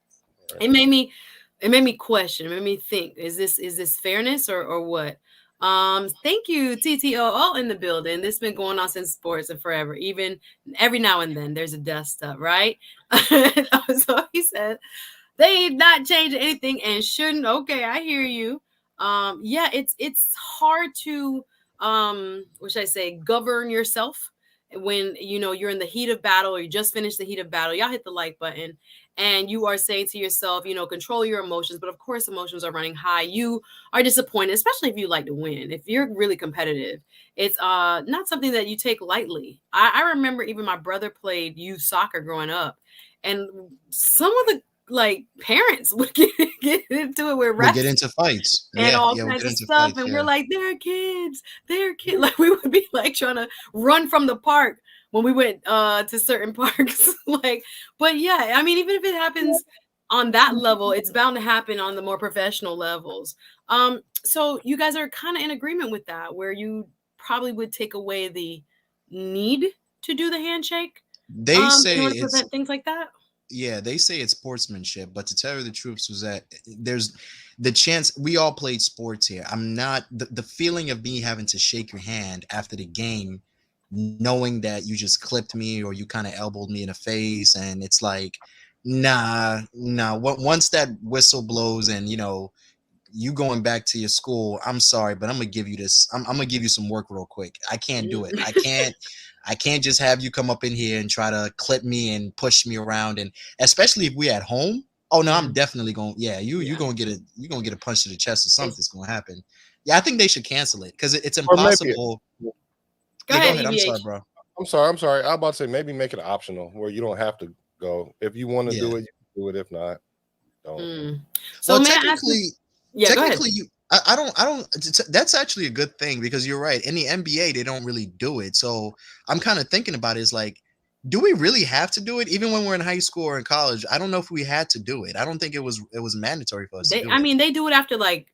it made me question, it made me think: is this fairness or what? Thank you, TTOO in the building. This has been going on since sports and forever. Even every now and then there's a dust up, right? So he said they not changing anything and shouldn't. Okay, I hear you. Yeah, it's hard to what should I say, govern yourself when you're in the heat of battle, or you just finished the heat of battle. Y'all hit the like button and you are saying to yourself, control your emotions. But of course, emotions are running high. You are disappointed, especially if you like to win. If you're really competitive, it's not something that you take lightly. I remember even my brother played youth soccer growing up, and some of the parents would get into it with We get refs into fights. and Yeah, all yeah, we kinds get of into stuff. fights. And Yeah. we're like, they're kids. Like we would be like trying to run from the park when we went to certain parks. But yeah, I mean, even if it happens on that level, it's bound to happen on the more professional levels. So you guys are kind of in agreement with that, where you probably would take away the need to do the handshake They say in order to it's prevent things like that. yeah, they say it's sportsmanship, but to tell you the truth, Suzette, there's the chance we all played sports here. I'm not the feeling of me having to shake your hand after the game knowing that you just clipped me or you kind of elbowed me in the face, and it's like, nah. Once that whistle blows and you going back to your school, I'm sorry, but I'm gonna give you this. I'm gonna give you some work real quick. I can't do it. I can't just have you come up in here and try to clip me and push me around, and especially if we at home. Oh no, I'm definitely going. Yeah, you gonna get a punch to the chest or something's gonna happen. Yeah, I think they should cancel it because it's Or maybe impossible. Go Yeah, go ahead, ahead. I'm sorry, EBH. bro. I'm sorry. I was about to say maybe make it optional where you don't have to go. If you want to Yeah. do it, you can do it. If not, don't. So Well, may I ask you? Yeah, go ahead. technically, I don't. That's actually a good thing because you're right. In the NBA, they don't really do it. So I'm kind of thinking about it. Is like, do we really have to do it? Even when we're in high school or in college, I don't know if we had to do it. I don't think it was mandatory for us to do I it. mean, they do it after like,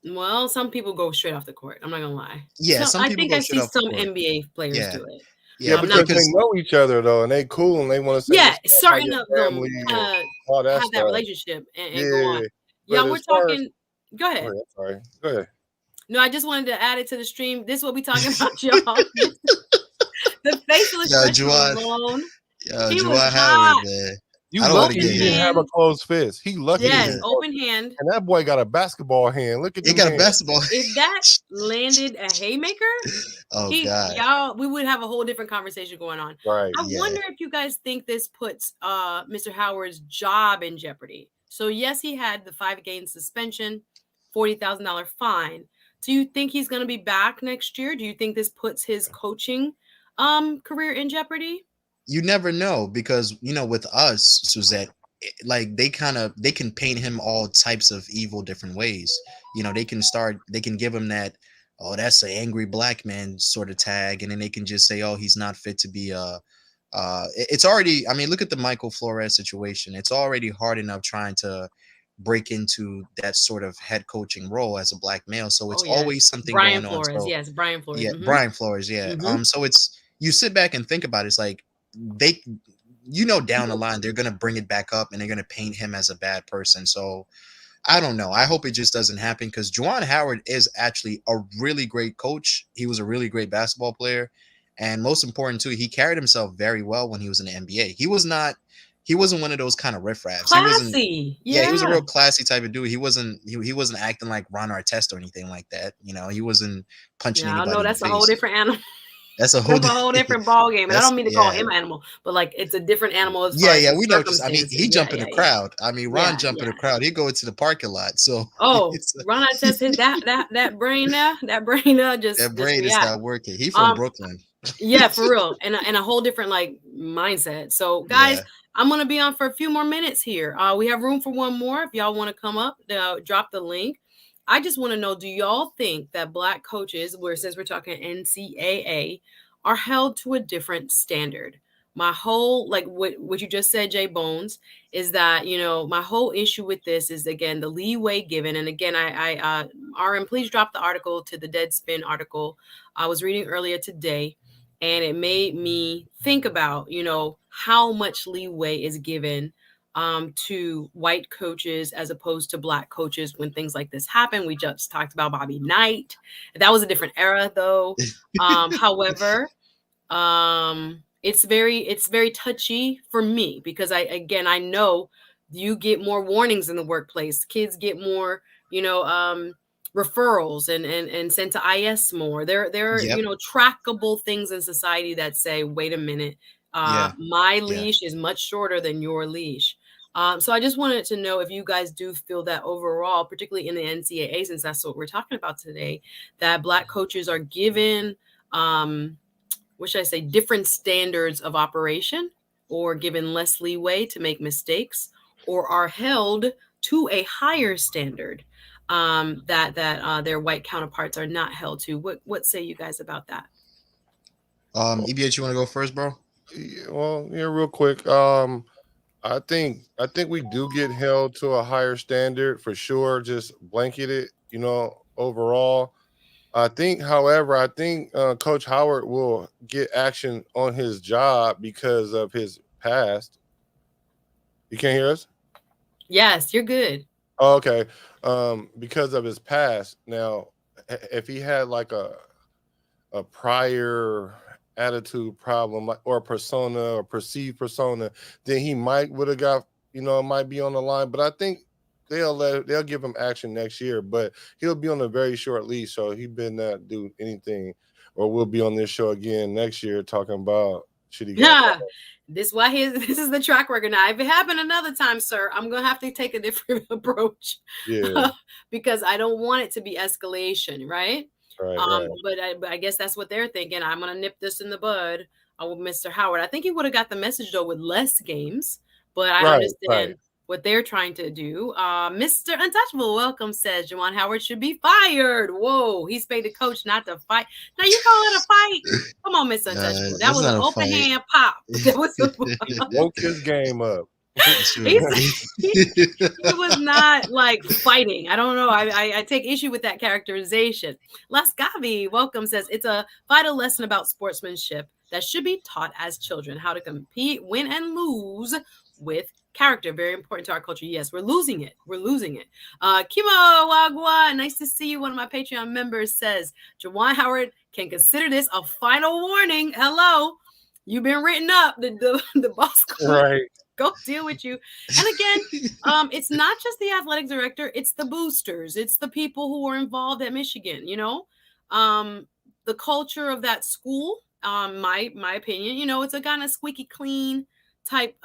well, some people go straight off the court. I'm not gonna lie. Yeah, So some I people think go I straight see off the some court. NBA players Yeah, do it. yeah, Because they because know each other though, and they cool, and they want to say Yeah, what's up, how certain your of them family, and kind of all that have that stuff. relationship and go Yeah, on. but Yeah, we're as far as talking. Go go ahead. ahead, sorry, go ahead. No, I just wanted to add it to the stream. This is what we talking about, y'all. The facial yeah, expression alone. He was Juwan Howard, hot. man. You I don't want to lucky Open get he hit. didn't have a hand. closed fist. He lucky he Yes, didn't. open hand. And that boy got a basketball hand. Look at He them got a hands. basketball. If that landed a haymaker, Oh God. we would have a whole different conversation going on. Right. I Yeah. wonder if you guys think this puts Mr. Howard's job in jeopardy. So yes, he had the 5-game suspension, $40,000 fine. Do you think he's going to be back next year? Do you think this puts his coaching career in jeopardy? You never know because with us, Suzette, like they can paint him all types of evil different ways. They can give him that, oh, that's an angry black man sort of tag, and then they can just say, oh, he's not fit to be it's already, I mean, look at the Michael Flores situation. It's already hard enough trying to break into that sort of head coaching role as a black male. So it's always something Brian going on. Flores. So Yes, Brian Flores. yeah, Brian Flores, yeah. So it's, you sit back and think about it, it's like they, down the line they're gonna bring it back up and they're gonna paint him as a bad person. So I don't know. I hope it just doesn't happen because Juwan Howard is actually a really great coach. He was a really great basketball player, and most important too, he carried himself very well when he was in the NBA. He wasn't one of those kind of riffraffs. Classy. Yeah, he was a real classy type of dude. He wasn't acting like Ron Artest or anything like that. He wasn't punching Yeah, I anybody know in the that's a whole face. different animal. That's a That's a whole different ball game. And I don't mean to call yeah. him animal, but like it's a different animal as far as Yeah, the we know. I mean, circumstances. he jump in the crowd. I mean, Ron jump in Yeah. the crowd. He go into the parking lot. So Oh, Ron Artest, that brain there, just that brain is react. not working. He from Brooklyn. Yeah, for real, and a whole different like mindset. So, guys, Yeah. I'm gonna be on for a few more minutes here. We have room for one more. If y'all want to come up, drop the link. I just want to know: do y'all think that black coaches, since we're talking NCAA, are held to a different standard? My whole what you just said, Jay Bones, is that my whole issue with this is again the leeway given. And again, I RM, please drop the article to the Deadspin article I was reading earlier today. And it made me think about, how much leeway is given to white coaches as opposed to black coaches when things like this happen. We just talked about Bobby Knight. That was a different era, though. However, it's very touchy for me because I know you get more warnings in the workplace. Kids get more, referrals and sent to IS more. There are trackable things in society that say, wait a minute, my leash is much shorter than your leash. So I just wanted to know if you guys do feel that overall, particularly in the NCAA, since that's what we're talking about today, that black coaches are given what should I say, different standards of operation, or given less leeway to make mistakes, or are held to a higher standard that their white counterparts are not held to. What say you guys about that? EBH, you want to go first, bro? Yeah, real quick. I think we do get held to a higher standard for sure, just blanketed, overall. I think, however, Coach Howard will get action on his job because of his past. You can't hear us? Yes, you're good. Oh, okay. Because of his past. Now, if he had like a prior attitude problem, like, or persona or perceived persona, then he would have got, it might be on the line. But I think they'll give him action next year, but he'll be on a very short leash, so he better not do anything, or we'll be on this show again next year talking about shit he got caught. This is the track record now. If it happened another time, sir, I'm gonna have to take a different approach. Yeah. Because I don't want it to be escalation, right? Right. But I guess that's what they're thinking. I'm gonna nip this in the bud with Mr. Howard. I think he would have got the message though with less games, but I understand what they're trying to do. Mr. Untouchable Welcome says Juwan Howard should be fired. Whoa, he's paid the coach not to fight. Now you call it a fight? Come on, Mr. Untouchable. That was an open hand pop. That was he woke his game up. He was not like fighting. I don't know. I take issue with that characterization. Las Gavi Welcome says it's a vital lesson about sportsmanship that should be taught as children, how to compete, win, and lose with character. Very important to our culture. Yes, we're losing it. Kimo Wagwa, nice to see you. One of my Patreon members says Juwan Howard can consider this a final warning. Hello, you've been written up. The boss right. Go deal with you. And again, it's not just the athletic director, it's the boosters, it's the people who are involved at Michigan, the culture of that school, my opinion, it's a kind of squeaky clean type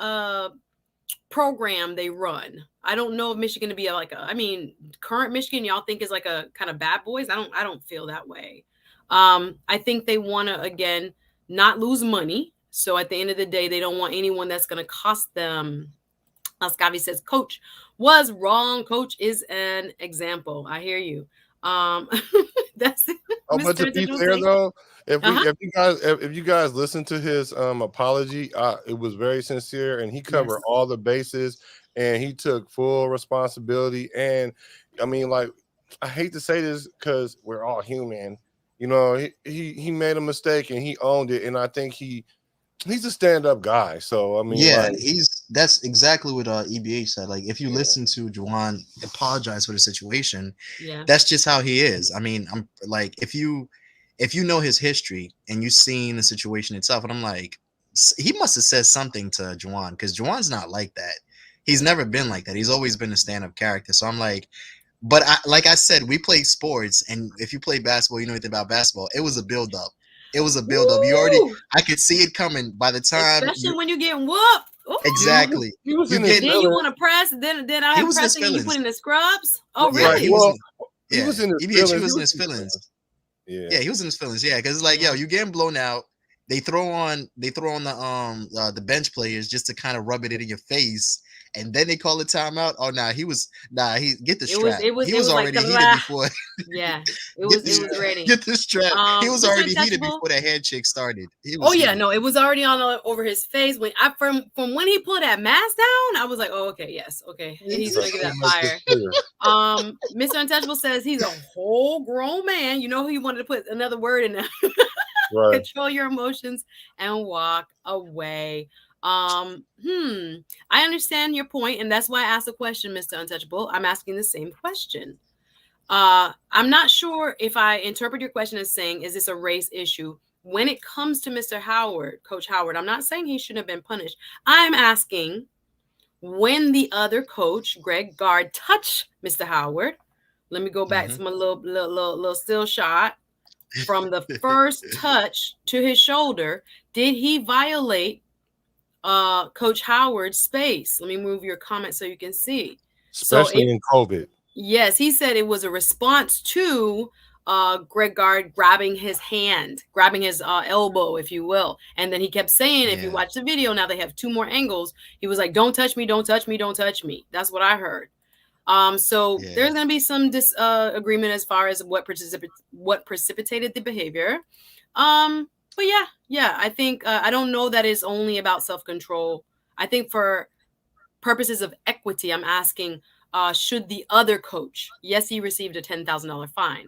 program they run. I don't know if Michigan to be current Michigan, y'all think is like a kind of bad boys. I don't feel that way. I think they want to, again, not lose money. So at the end of the day, they don't want anyone that's going to cost them. Scavi says, Coach was wrong. Coach is an example. I hear you. That's it. But to be fair though, if you guys listen to his apology, it was very sincere, and he covered all the bases, and he took full responsibility. And I mean, like, I hate to say this because we're all human. He made a mistake and he owned it, and I think he's a stand-up guy. So I mean, that's exactly what EBH said. Like, if you listen to Juwan apologize for the situation, that's just how he is. I mean, I'm like, if you know his history and you've seen the situation itself, and I'm like, he must have said something to Juwan, because Juwan's not like that. He's never been like that. He's always been a stand-up character. So I'm like, but like I said, we play sports, and if you play basketball, you know anything about basketball. It was a build-up. I could see it coming by the time. Especially when you get whooped. Ooh. Exactly. Then you want to press. Then I have pressing and you put in the scrubs. Oh, really? Right. He was in his feelings. Yeah, he was in his feelings. Yeah, because it's like, yo, you getting blown out. They throw on the bench players just to kind of rub it in your face, and then they call a timeout. Oh, he get the strap. He was already heated before. Yeah, it was ready. Get the strap. He was already heated before that handshake started. It was already on over his face. When from when he pulled that mask down, I was like, oh, okay, yes, okay, he's gonna get that fire. Mr. Untouchable says he's a whole grown man. You know, he wanted to put another word in there. Right. Control your emotions and walk away. I understand your point, and that's why I asked a question, Mr. Untouchable. I'm asking the same question. I'm not sure if I interpret your question as saying, is this a race issue? When it comes to Mr. Howard, Coach Howard, I'm not saying he shouldn't have been punished. I'm asking, when the other coach, Coach Gard, touched Mr. Howard, let me go back to my little still shot. From the first touch to his shoulder, did he violate Coach Howard's space? Let me move your comment so you can see. Especially in COVID. Yes, he said it was a response to Coach Gard grabbing his elbow, if you will. And then he kept saying, if you watch the video, now they have 2 more angles. He was like, don't touch me, don't touch me, don't touch me. That's what I heard. There's going to be some disagreement as far as what precipitated the behavior. But I think I don't know that it's only about self-control. I think for purposes of equity, I'm asking, should the other coach, yes, he received a $10,000 fine,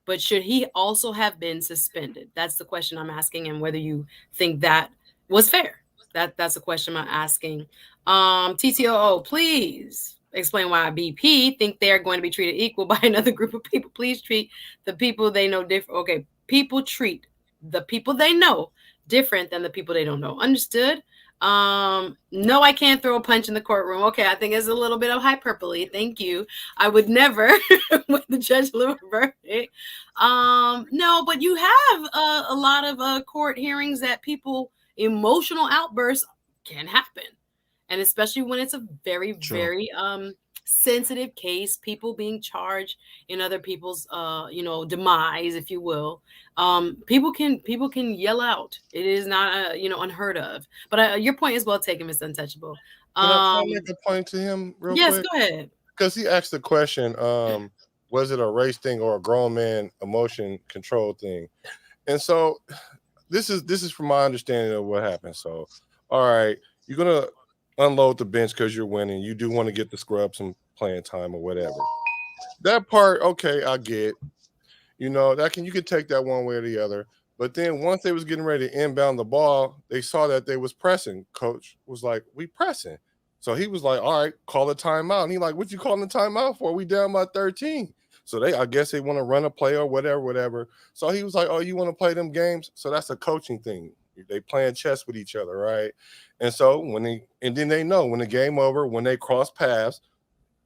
but should he also have been suspended? That's the question I'm asking, and whether you think that was fair. That's a question I'm asking. TTOO, please explain why BP think they're going to be treated equal by another group of people. Please treat the people they know different. Okay, people treat the people they know different than the people they don't know. Understood? No, I can't throw a punch in the courtroom. Okay, I think it's a little bit of hyperbole. Thank you. I would never with the judge deliver verdict. No, but you have a lot of court hearings that people emotional outbursts can happen, and especially when it's a very very sensitive case, people being charged in other people's demise, if you will. People can yell out. It is not unheard of. But your point is well taken, Mr. Untouchable. Can I make a point to him real Yes, quick? go ahead. Because he asked the question, was it a race thing or a grown man emotion control thing? And so this is from my understanding of what happened. So, all right, you're gonna unload the bench because you're winning. You do want to get the scrub some playing time or whatever. That part, okay, I get. You know, you could take that one way or the other. But then once they was getting ready to inbound the ball, they saw that they was pressing. Coach was like, "We pressing." So he was like, "All right, call a timeout." And he like, "What you calling the timeout for? We down by 13." So I guess they want to run a play or whatever. So he was like, "Oh, you want to play them games?" So that's a coaching thing. They playing chess with each other, right? And so then they know when the game over, when they cross paths,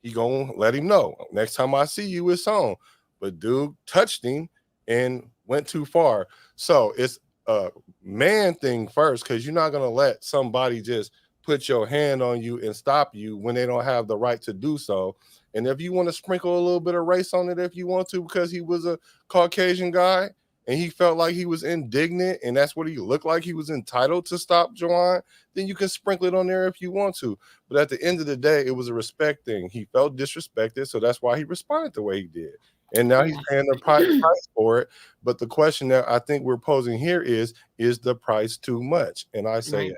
he gonna let him know. Next time I see you, it's on. But dude touched him and went too far. So it's a man thing first, because you're not gonna let somebody just put your hand on you and stop you when they don't have the right to do so. And if you want to sprinkle a little bit of race on it, if you want to, because he was a Caucasian guy and he felt like he was indignant and that's what he looked like, he was entitled to stop Juwan, then you can sprinkle it on there if you want to. But at the end of the day, it was a respect thing. He felt disrespected, so that's why he responded the way he did. And now he's paying the price for it. But the question that I think we're posing here is the price too much? And I say right.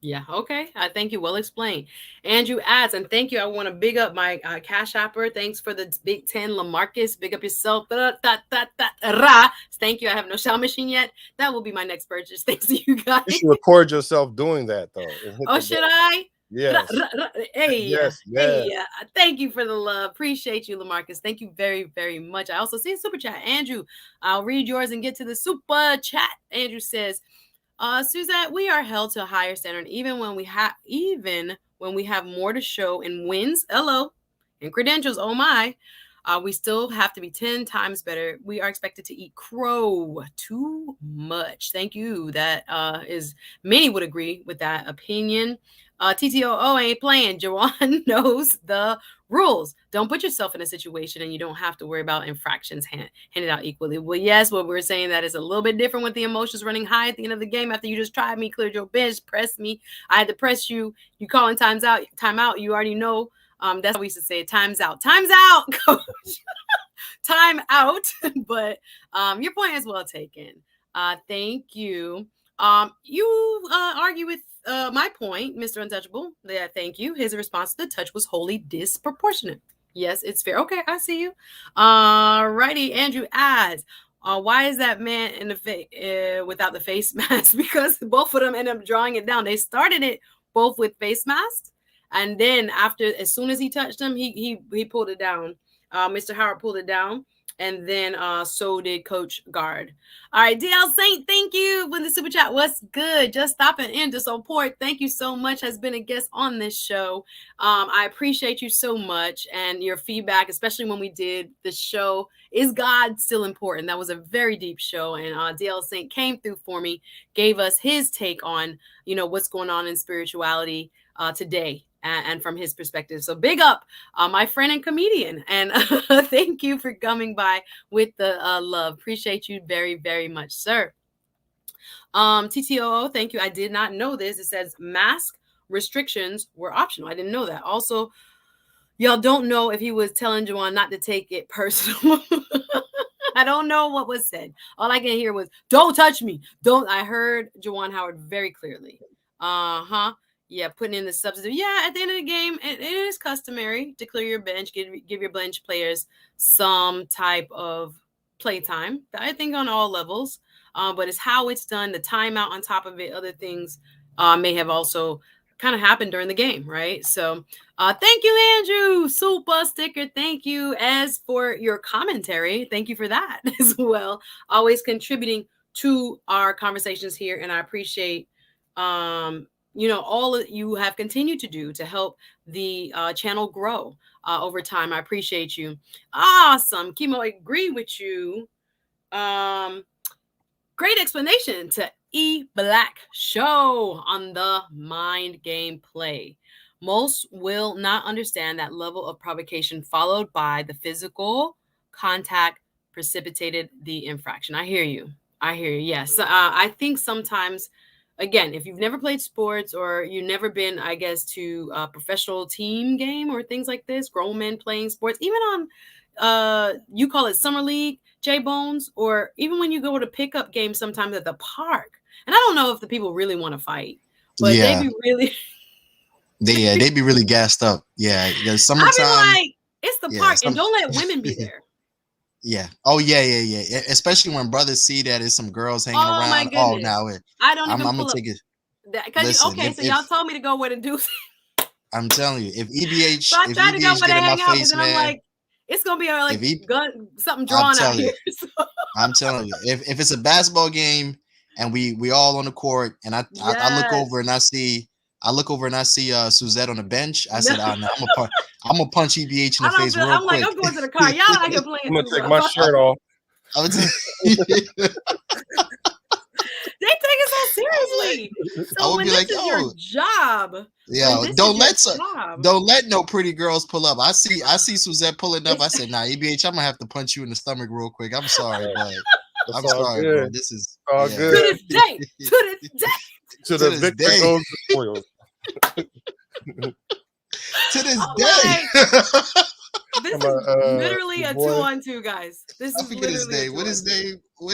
Yeah, okay. I thank you. Well explained. Andrew adds, and thank you. I want to big up my Cash Apper. Thanks for the Big 10, Lamarcus. Big up yourself. Thank you. I have no shower machine yet. That will be my next purchase. Thanks to you guys. You should record yourself doing that, though. Oh, should I? Yes. Hey, yes. Hey, thank you for the love. Appreciate you, Lamarcus. Thank you very, very much. I also see a super chat. Andrew, I'll read yours and get to the super chat. Andrew says, Suzette, we are held to a higher standard even when we have more to show in wins, and credentials, oh my. We still have to be 10 times better. We are expected to eat crow too much. Thank you. That is, many would agree with that opinion. TTOO ain't playing. Juwan knows the rules. Don't put yourself in a situation and you don't have to worry about infractions handed out equally. Well, yes, what we're saying that is a little bit different with the emotions running high at the end of the game. After you just tried me, cleared your bench, pressed me, I had to press you. You calling timeout. You already know. That's how we used to say it. Time's out, coach. Time out. But your point is well taken. Thank you. You argue with my point, Mr. Untouchable. Yeah, thank you. His response to the touch was wholly disproportionate. Yes, it's fair. Okay, I see you. Righty, Andrew adds, why is that man in the face without the face mask? Because both of them ended up drawing it down. They started it both with face masks, and then as soon as he touched him, he pulled it down. Mr. Howard pulled it down. And then so did Coach Gard. All right, DL Saint, thank you for the super chat. What's good? Just stopping in to support. Thank you so much. Has been a guest on this show. I appreciate you so much and your feedback, especially when we did the show. Is God Still Important? That was a very deep show. And DL Saint came through for me, gave us his take on, what's going on in spirituality today. And from his perspective. So big up, my friend and comedian. And thank you for coming by with the love. Appreciate you very, very much, sir. TTOO, thank you. I did not know this. It says mask restrictions were optional. I didn't know that. Also, y'all don't know if he was telling Juwan not to take it personal. I don't know what was said. All I can hear was, don't touch me. I heard Juwan Howard very clearly. Yeah, putting in the substitute. Yeah, at the end of the game, it is customary to clear your bench, give your bench players some type of playtime. I think on all levels, but it's how it's done, the timeout on top of it, other things may have also kind of happened during the game, right? So thank you, Andrew. Super sticker. Thank you. As for your commentary, thank you for that as well. Always contributing to our conversations here, and I appreciate all that you have continued to do to help the channel grow over time. I appreciate you. Awesome. Chemo, I agree with you. Great explanation to E Black Show on the mind game play. Most will not understand that level of provocation followed by the physical contact precipitated the infraction. I hear you. Yes. I think sometimes, again, if you've never played sports or you've never been, I guess, to a professional team game or things like this, grown men playing sports, even on, you call it summer league, J Bones, or even when you go to pickup games sometimes at the park. And I don't know if the people really want to fight, but they be really... They be really gassed up. Yeah, summertime. I be like, it's the park, and don't let women be there. Yeah. Oh yeah. Especially when brothers see that there's some girls hanging around. My goodness. Oh, now I don't even I'm pull gonna up. take it. Listen, so y'all told me to go where to do. I'm telling you, if EBH, so I tried to go where to hang out, but then man, I'm like, it's gonna be like something drawn out here. I'm telling you, if it's a basketball game and we all on the court, and I look over and I see Suzette on the bench, I said, oh, no, I'm gonna punch EBH in the face real quick. I'm like, I'm going to the car. Y'all out here playing. I'm gonna take my shirt off. They take it so seriously. So when this is your job, don't let no pretty girls pull up. I see Suzette pulling up. I said, nah, EBH, I'm gonna have to punch you in the stomach real quick. I'm sorry, but I'm sorry, bro. This is all good. To this day. To the victor goes the spoils. To this day. This is literally a 2-on-2, guys. This is literally his name. What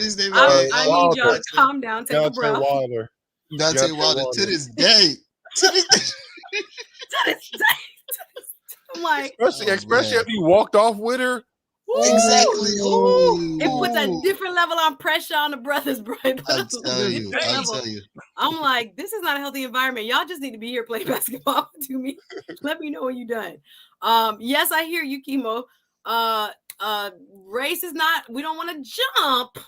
is name? I need y'all to calm down. Take a breath. Dante Wilder. To this day. To this day. I'm like, especially if you walked off with her. Exactly. It puts a different level of pressure on the brothers, bro. I'll tell you. I'm like, this is not a healthy environment. Y'all just need to be here playing basketball to me. Let me know when you're done. Yes, I hear you, Chemo. Race is not, we don't want to jump,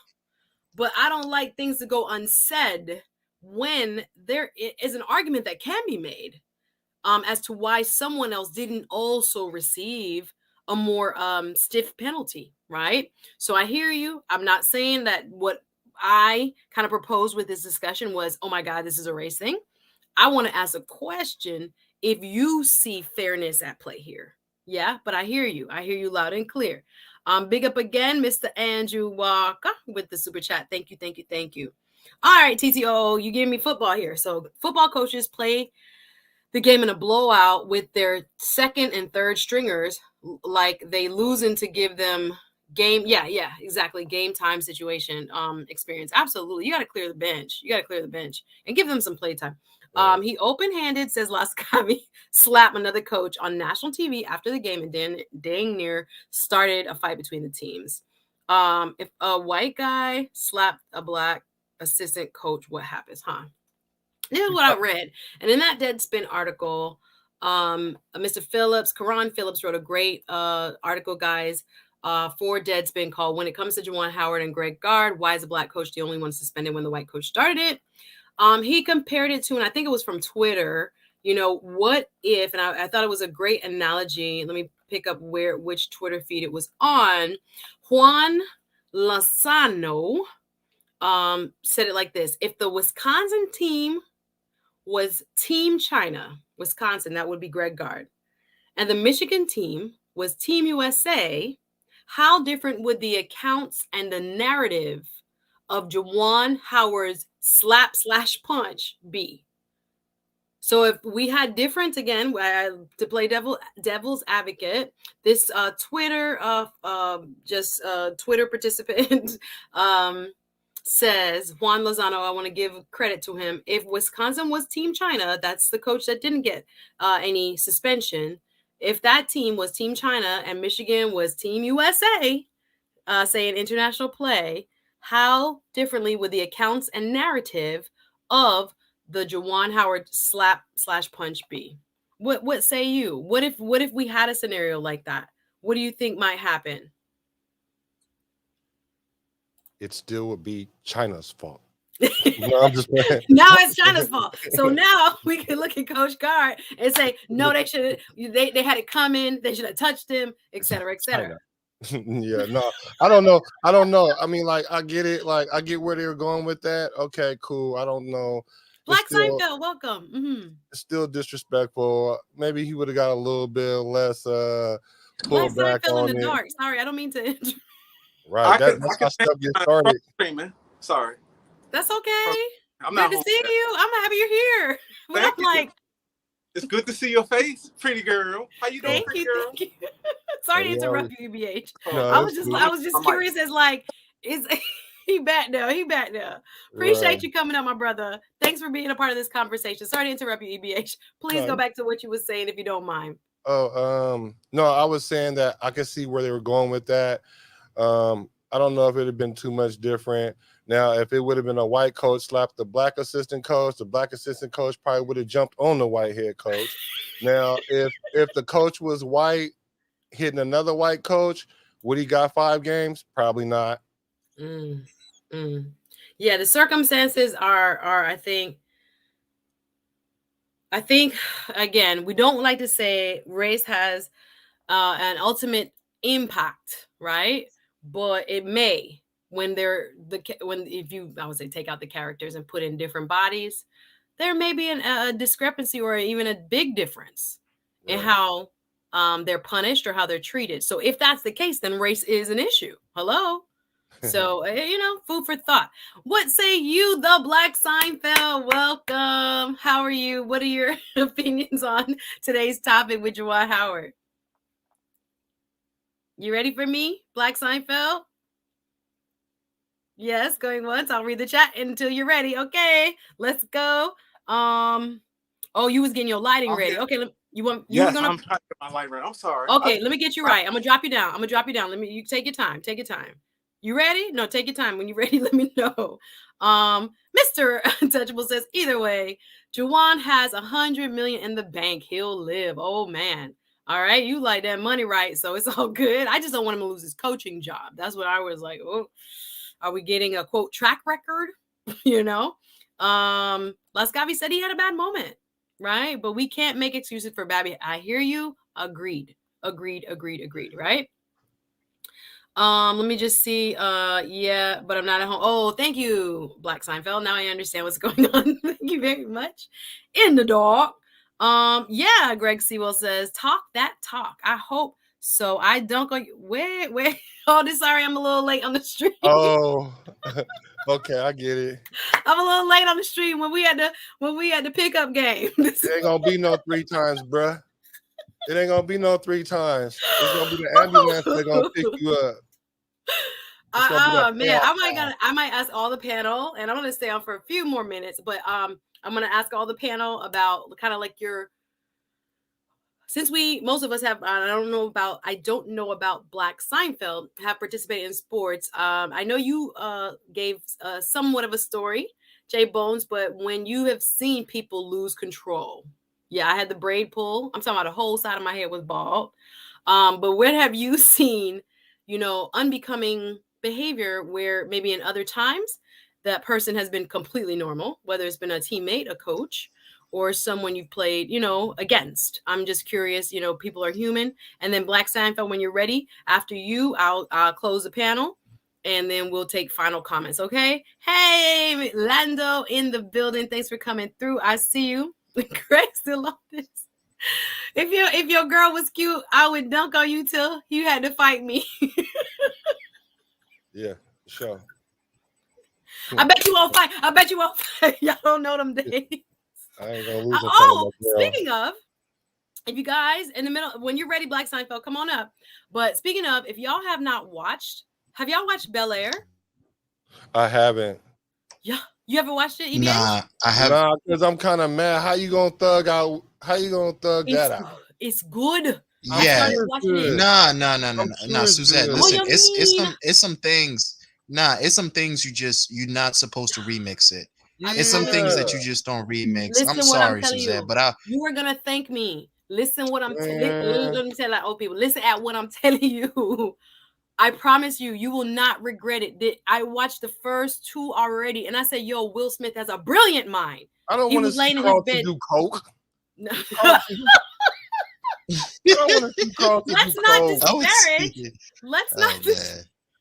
but I don't like things to go unsaid when there is an argument that can be made as to why someone else didn't also receive a more stiff penalty, right? So I hear you. I'm not saying that what I kind of proposed with this discussion was, oh my God, this is a race thing. I want to ask a question if you see fairness at play here. Yeah, but I hear you. I hear you loud and clear. Big up again, Mr. Andrew Walker with the super chat. Thank you. All right, TTO, you gave me football here. So football coaches play the game in a blowout with their second and third stringers, like they losing to give them game. Yeah, exactly. Game time situation experience. Absolutely. You got to clear the bench. And give them some play time. He open-handed, says Lascavi, slapped another coach on national TV after the game and dang near started a fight between the teams. If a white guy slapped a black assistant coach, what happens, huh? This is what I read. And in that Deadspin article, Mr. Phillips, Karan Phillips, wrote a great article, guys, for Deadspin called "When It Comes to Juwan Howard and Coach Gard, Why is the black coach the only one suspended when the white coach started it?" He compared it to, and I think it was from Twitter, what if, and I thought it was a great analogy. Let me pick up which Twitter feed it was on. Juan Lozano said it like this: if the Wisconsin team was Team China, Wisconsin, that would be Coach Gard, and the Michigan team was Team USA, how different would the accounts and the narrative of Juwan Howard's slap/punch be? So if we had difference, again, to play devil's advocate, this Twitter Twitter participant says, Juan Lozano, I want to give credit to him. If Wisconsin was Team China, that's the coach that didn't get any suspension. If that team was Team China and Michigan was Team USA, say in international play, how differently would the accounts and narrative of the Juwan Howard slap/punch be? What say you? What if we had a scenario like that? What do you think might happen? it still would be China's fault. No, I'm just playing. Now it's China's fault. So now we can look at Coach Gard and say, no, they should. They had it coming. They should have touched him, et cetera, et cetera. Yeah, no, I don't know. I mean, like, I get it. Like, I get where they were going with that. Okay, cool. I don't know. Black Seinfeld, welcome. Mm-hmm. It's still disrespectful. Maybe he would have got a little bit less pull back Seinfeld on in the it. dark. Sorry, I don't mean to. Right, that's how stuff gets started. Sorry. That's okay. I'm good to see you. I'm happy you're here. But I'm like, it's good to see your face, pretty girl. How you doing, pretty girl? Thank you. Sorry to interrupt you, EBH. No, I was just curious as like, is he back now? He back now. Appreciate you coming up, my brother. Thanks for being a part of this conversation. Sorry to interrupt you, EBH. Please go back to what you were saying if you don't mind. Oh, no, I was saying that I could see where they were going with that. I don't know if it had been too much different. Now, if it would have been a white coach slapped the black assistant coach probably would have jumped on the white head coach. Now, if the coach was white hitting another white coach, would he got 5 games? Probably not. Yeah, the circumstances are I think again, we don't like to say race has an ultimate impact, right? But it may. If I would say take out the characters and put in different bodies, there may be a discrepancy or even a big difference in how they're punished or how they're treated. So if that's the case, then race is an issue. Hello. So, food for thought. What say you, the Black Seinfeld? Welcome. How are you? What are your opinions on today's topic with Juwan Howard? You ready for me, Black Seinfeld? Yes, going once. I'll read the chat until you're ready. Okay, let's go. You was getting your lighting ready. Okay, Yes, I'm trying to get my light ready. I'm sorry. Okay, let me get you right. I'm gonna drop you down. You take your time. Take your time. You ready? No, take your time. When you're ready, let me know. Mr. Untouchable says, either way, Juwan has $100 million in the bank. He'll live. Oh man. All right, you like that money, right? So it's all good. I just don't want him to lose his coaching job. That's what I was like. Oh, are we getting a quote track record? Lascavi said he had a bad moment, right? But we can't make excuses for Babby. I hear you. Agreed. Right? Let me just see. Yeah, but I'm not at home. Oh, thank you, Black Seinfeld. Now I understand what's going on. Thank you very much. In the dog. Yeah, Greg Sewell says, talk that talk. I hope so. I don't go. Wait. Oh, sorry, I'm a little late on the stream. Oh, okay, I get it. I'm a little late on the stream when we had the pickup game. It ain't gonna be no 3 times, bruh. It ain't gonna be no 3 times. It's gonna be the ambulance that's gonna pick you up. Man, I might ask all the panel, and I'm gonna stay on for a few more minutes, but I'm gonna ask all the panel about kind of like since most of us have, I don't know about Black Seinfeld, have participated in sports. I know you gave somewhat of a story, Jay Bones, but when you have seen people lose control, yeah, I had the braid pull. I'm talking about the whole side of my head was bald. But when have you seen, unbecoming behavior where maybe in other times that person has been completely normal, whether it's been a teammate, a coach, or someone you've played, against? I'm just curious, people are human. And then Black Seinfeld, when you're ready, after you, I'll close the panel and then we'll take final comments. Okay. Hey, Lando in the building. Thanks for coming through. I see you. Greg still on this. If your girl was cute, I would dunk on you till you had to fight me. Yeah, sure. I bet you won't fight. Y'all don't know them days. I ain't gonna lose. Speaking of, if you guys in the middle, when you're ready, Black Seinfeld, come on up. But speaking of, if y'all have not watched, have y'all watched Bel Air? I haven't. Yeah. You ever watched it? EBH? Nah, I haven't. Nah, because I'm kind of mad. How you gonna thug that out? It's good. Yeah. Nah, Suzette. Listen, What it's some things. Nah, it's some things you're not supposed to remix it. It's some things that you just don't remix. I'm sorry, Suzette, but you are gonna thank me. Listen what I'm telling. Let me tell like old people. Listen at what I'm telling you. I promise you, you will not regret it. I watched the first 2 already, and I said, "Yo, Will Smith has a brilliant mind." I don't want to see Carlton do coke. No. I don't want to see Carlton Let's do not coke. disparage. Let's not.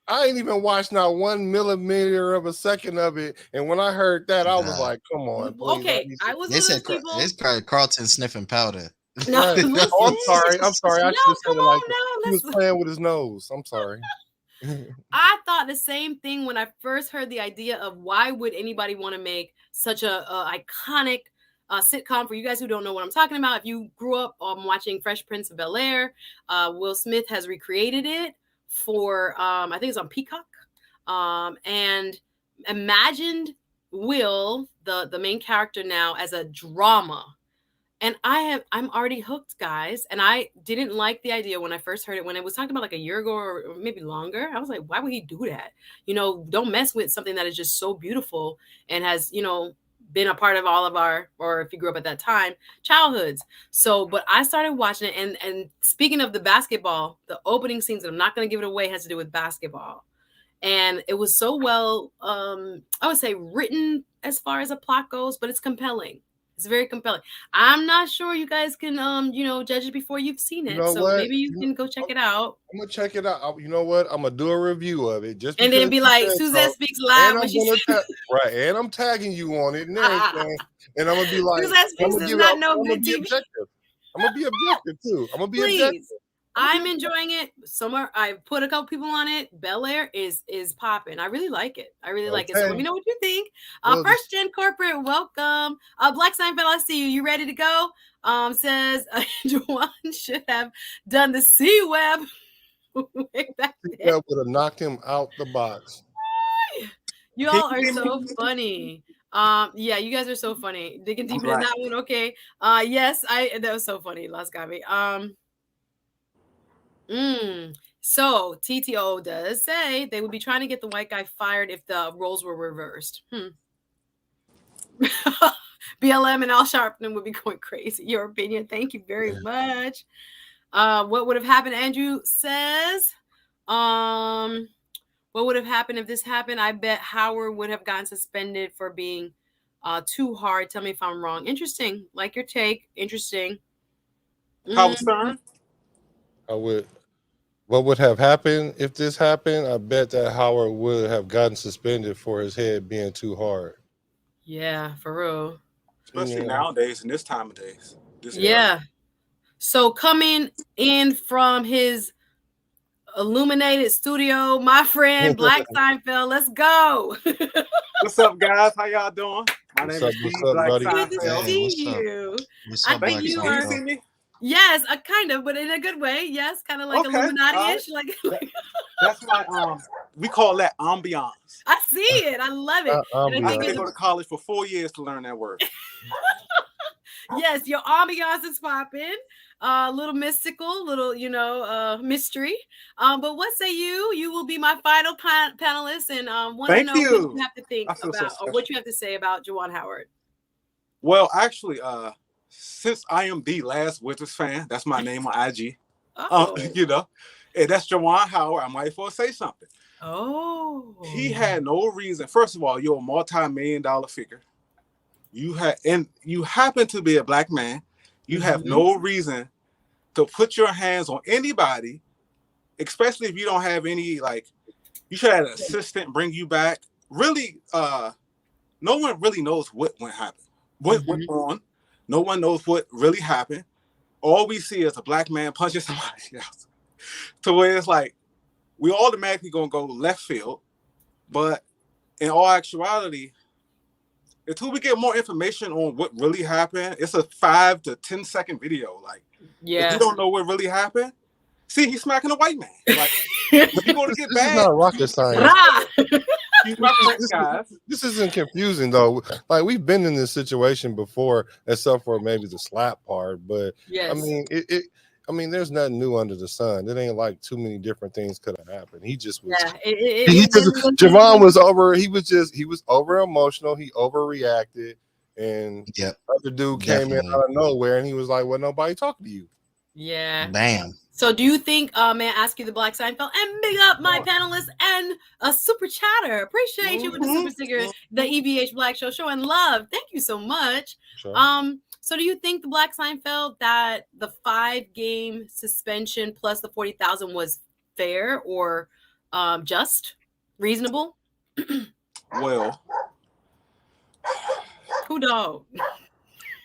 I ain't even watched not 1 millimeter of a second of it, and when I heard that, I was like, "Come on, please." Okay, I was. They said it's Carlton sniffing powder. No, right. Oh, I'm sorry. I should have said it like that. He was playing with his nose. I'm sorry. I thought the same thing when I first heard the idea of why would anybody want to make such a iconic sitcom. For you guys who don't know what I'm talking about, if you grew up watching Fresh Prince of Bel-Air, Will Smith has recreated it for I think it's on Peacock, and imagined Will, the main character now, as a drama. And I'm already hooked, guys. And I didn't like the idea when I first heard it, when it was talked about like a year ago or maybe longer. I was like, why would he do that? You know, don't mess with something that is just so beautiful and has, you know, been a part of all of our, or if you grew up at that time, childhoods. So, but I started watching it. And speaking of the basketball, the opening scenes, and I'm not going to give it away, has to do with basketball. And it was so well, I would say, written as far as a plot goes, but it's compelling. It's very compelling. I'm not sure you guys can, you know, judge it before you've seen it. You know so what? Maybe you can go check it out. I'm gonna check it out. You know what? I'm gonna do a review of it, just and then be like, Suzette Speaks live when she right, and I'm tagging you on it and everything. And I'm gonna be like, Suzette Speaks does not know good TV. I'm gonna be objective too. I'm gonna be objective. I'm enjoying it. Somewhere I put a couple people on it. Bel-Air is popping. I really like it. like it. So let me know what you think. First Gen Corporate, welcome. Black Seinfeld, I see you. You ready to go? Says Juwan should have done the C-Web way back then. C-Web would have knocked him out the box. You all are so funny. Yeah, you guys are so funny. Digging deep in that one. Okay. Yes, that was so funny. Las Gabi. So TTO does say they would be trying to get the white guy fired if the roles were reversed. BLM and Al Sharpton would be going crazy. Your opinion. Thank you very much. What would have happened? Andrew says, what would have happened if this happened? I bet Howard would have gotten suspended for being too hard. Tell me if I'm wrong. Interesting. Like your take. Interesting. Howard Stern? What would have happened if this happened? I bet that Howard would have gotten suspended for his head being too hard. Yeah, for real. Especially nowadays, in this time of days. Yeah. So coming in from his illuminated studio, my friend Black Seinfeld. Let's go. What's up, guys? How y'all doing? My name is Steve Black Seinfeld. Good to see you. I think you are. See me? Yes, kind of, but in a good way. Yes, kind of like Illuminati-ish. Like that's my we call that ambiance. I see it. I love it. I did go to college for 4 years to learn that word. Yes, your ambiance is popping. A little mystical, little, mystery. But what say you? You will be my final panelist, and want to know what you have to think about, or what you have to say about Juwan Howard. Well, actually, since I am the last Wizards fan, that's my name on IG. And that's Juwan Howard. I might as well say something. Oh, he had no reason. First of all, you're a multi-million-dollar figure. You happen to be a black man. You have no reason to put your hands on anybody, especially if you don't have any, you should have an assistant bring you back. Really, no one really knows what went on. No one knows what really happened. All we see is a black man punching somebody else. To where it's like, we automatically going to go left field. But in all actuality, until we get more information on what really happened, it's a 5 to 10 second video. If you don't know what really happened, see, he's smacking a white man. If you go to get bad, this is not rocket science. He's my friend, guys. This isn't confusing though. We've been in this situation before, except for maybe the slap part. But yes. I mean, there's nothing new under the sun. It ain't like too many different things could have happened. He just was. Juwan was over. He was over emotional. He overreacted, and other dude came in out of nowhere, and he was like, "Well, nobody talking to you." Yeah. Bam. So do you think, may I ask you the Black Seinfeld, and big up my panelists and a super chatter. Appreciate you with the super sticker, the EBH Black Show showing love. Thank you so much. Sure. So do you think the Black Seinfeld that the 5-game suspension plus the 40,000 was fair or just reasonable? Well, who dog?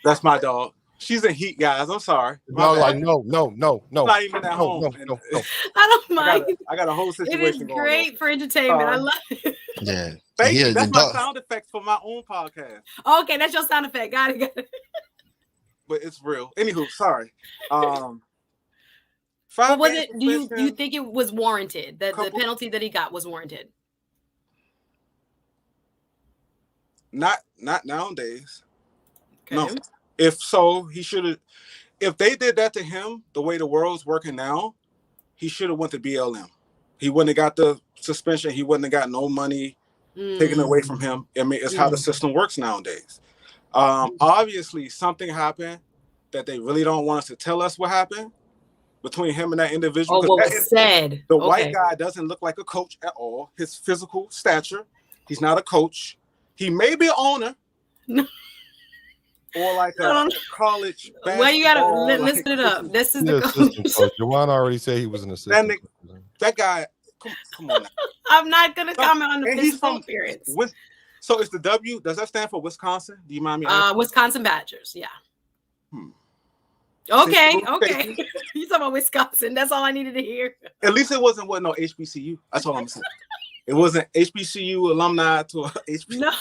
That's my dog. She's in heat, guys. I'm sorry. No, like no. Not even at home. No. I don't mind. I got a whole situation. It is great for entertainment. I love it. Yeah. Thank you. That's my sound effects for my own podcast. Okay, that's your sound effect. Got it. But it's real. Anywho, sorry. But was it? Do you think it was warranted? That the penalty that he got was warranted? Not nowadays. Okay. No. If so, he should have. If they did that to him, the way the world's working now, he should have went to BLM. He wouldn't have got the suspension. He wouldn't have got no money taken away from him. I mean, it's how the system works nowadays. Obviously, something happened that they really don't want us to tell us what happened between him and that individual. Oh, what was said? The white guy doesn't look like a coach at all. His physical stature, he's not a coach. He may be an owner. Or like a college basketball. Well, you gotta listen it up. This is the coach. Juwan already said he was an assistant. That guy, come on. I'm not gonna comment on the physical appearance. So it's the W. Does that stand for Wisconsin? Do you mind me? Wisconsin Badgers. Yeah. Okay. You talking about Wisconsin? That's all I needed to hear. At least it wasn't no HBCU. That's all I'm saying. It wasn't HBCU alumni to HBCU. No.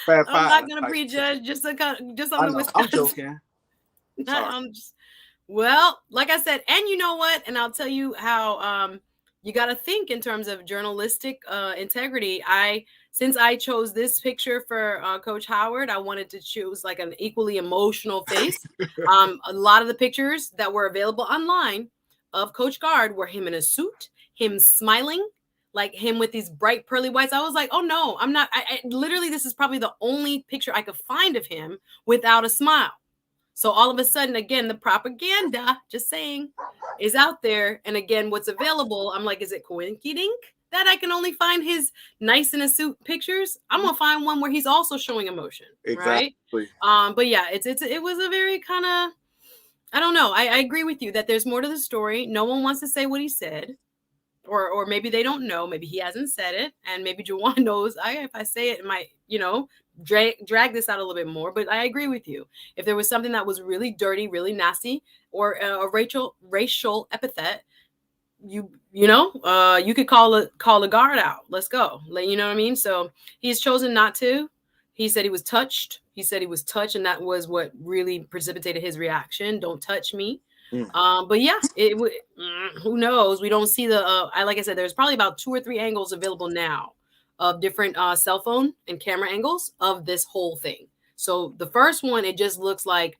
I'm not gonna prejudge just on the Wisconsin. I'm joking. Well, like I said, and you know what? And I'll tell you how you got to think in terms of journalistic integrity. Since I chose this picture for Coach Howard, I wanted to choose like an equally emotional face. A lot of the pictures that were available online of Coach Gard were him in a suit, him smiling. Like him with these bright pearly whites. I was like, oh no, I'm not. I literally, this is probably the only picture I could find of him without a smile. So all of a sudden, again, the propaganda, just saying, is out there. And again, what's available, I'm like, is it coinciding that I can only find his nice in a suit pictures? I'm going to find one where he's also showing emotion. Exactly. Right? But yeah, it was a very kind of, I don't know. I agree with you that there's more to the story. No one wants to say what he said. Or maybe they don't know. Maybe he hasn't said it, and maybe Juwan knows. If I say it, it might, drag this out a little bit more. But I agree with you. If there was something that was really dirty, really nasty, or a racial epithet, you could call the guard out. Let's go. You know what I mean? So he's chosen not to. He said he was touched. And that was what really precipitated his reaction. Don't touch me. But yeah, who knows? We don't see like I said, there's probably about 2 or 3 angles available now of different cell phone and camera angles of this whole thing. So the first one, it just looks like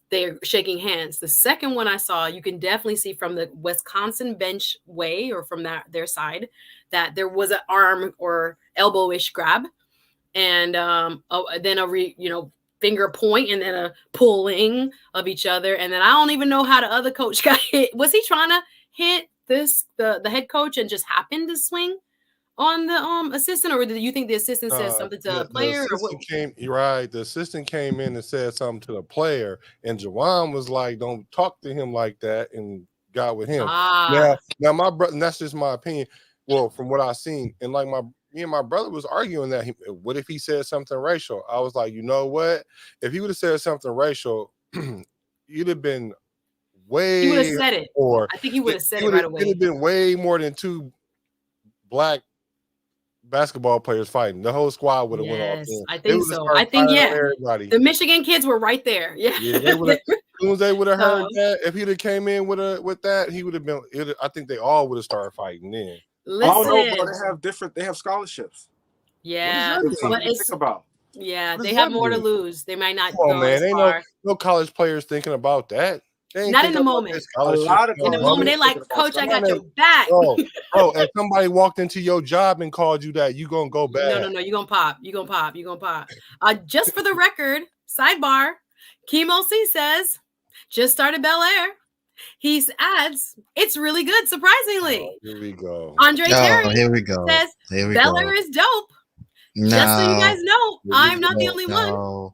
they're shaking hands. The second one I saw, you can definitely see from the Wisconsin bench way or from their side that there was an arm or elbow-ish grab, and then finger point and then a pulling of each other. And then I don't even know how the other coach got hit. Was he trying to hit the head coach and just happened to swing on the assistant, or did you think the assistant said something to the player? The assistant came in and said something to the player, and Juwan was like, don't talk to him like that, and got with him. Now my brother, and that's just my opinion. Well, from what I've seen, and like me and my brother was arguing that what if he said something racial? I was like, you know what? If he would have said something racial, you'd have been way. He would have said it. Or I think he would have said it right away. It would have been way more than 2 black basketball players fighting. The whole squad would have went off. I think so. I think everybody. The Michigan kids were right there. Yeah. As soon as they would have heard that, if he'd have came in with that, he would have been. I think they all would have started fighting then. Listen. I don't know, but they have scholarships. Yeah. Yeah, they have more to lose. They might not go as far. Ain't no college players thinking about that. Not in the moment. In the moment, they like, Coach, I got your back. Bro, if somebody walked into your job and called you that, you gonna go back. No, you're gonna pop. You're gonna pop. Just for the record, sidebar, Chemo C says just started Bel Air. He adds, it's really good, surprisingly. Oh, here we go. Andre Terry here we go. says, Here we Bel go. Air is dope. No, just so you guys know, I'm not the only one.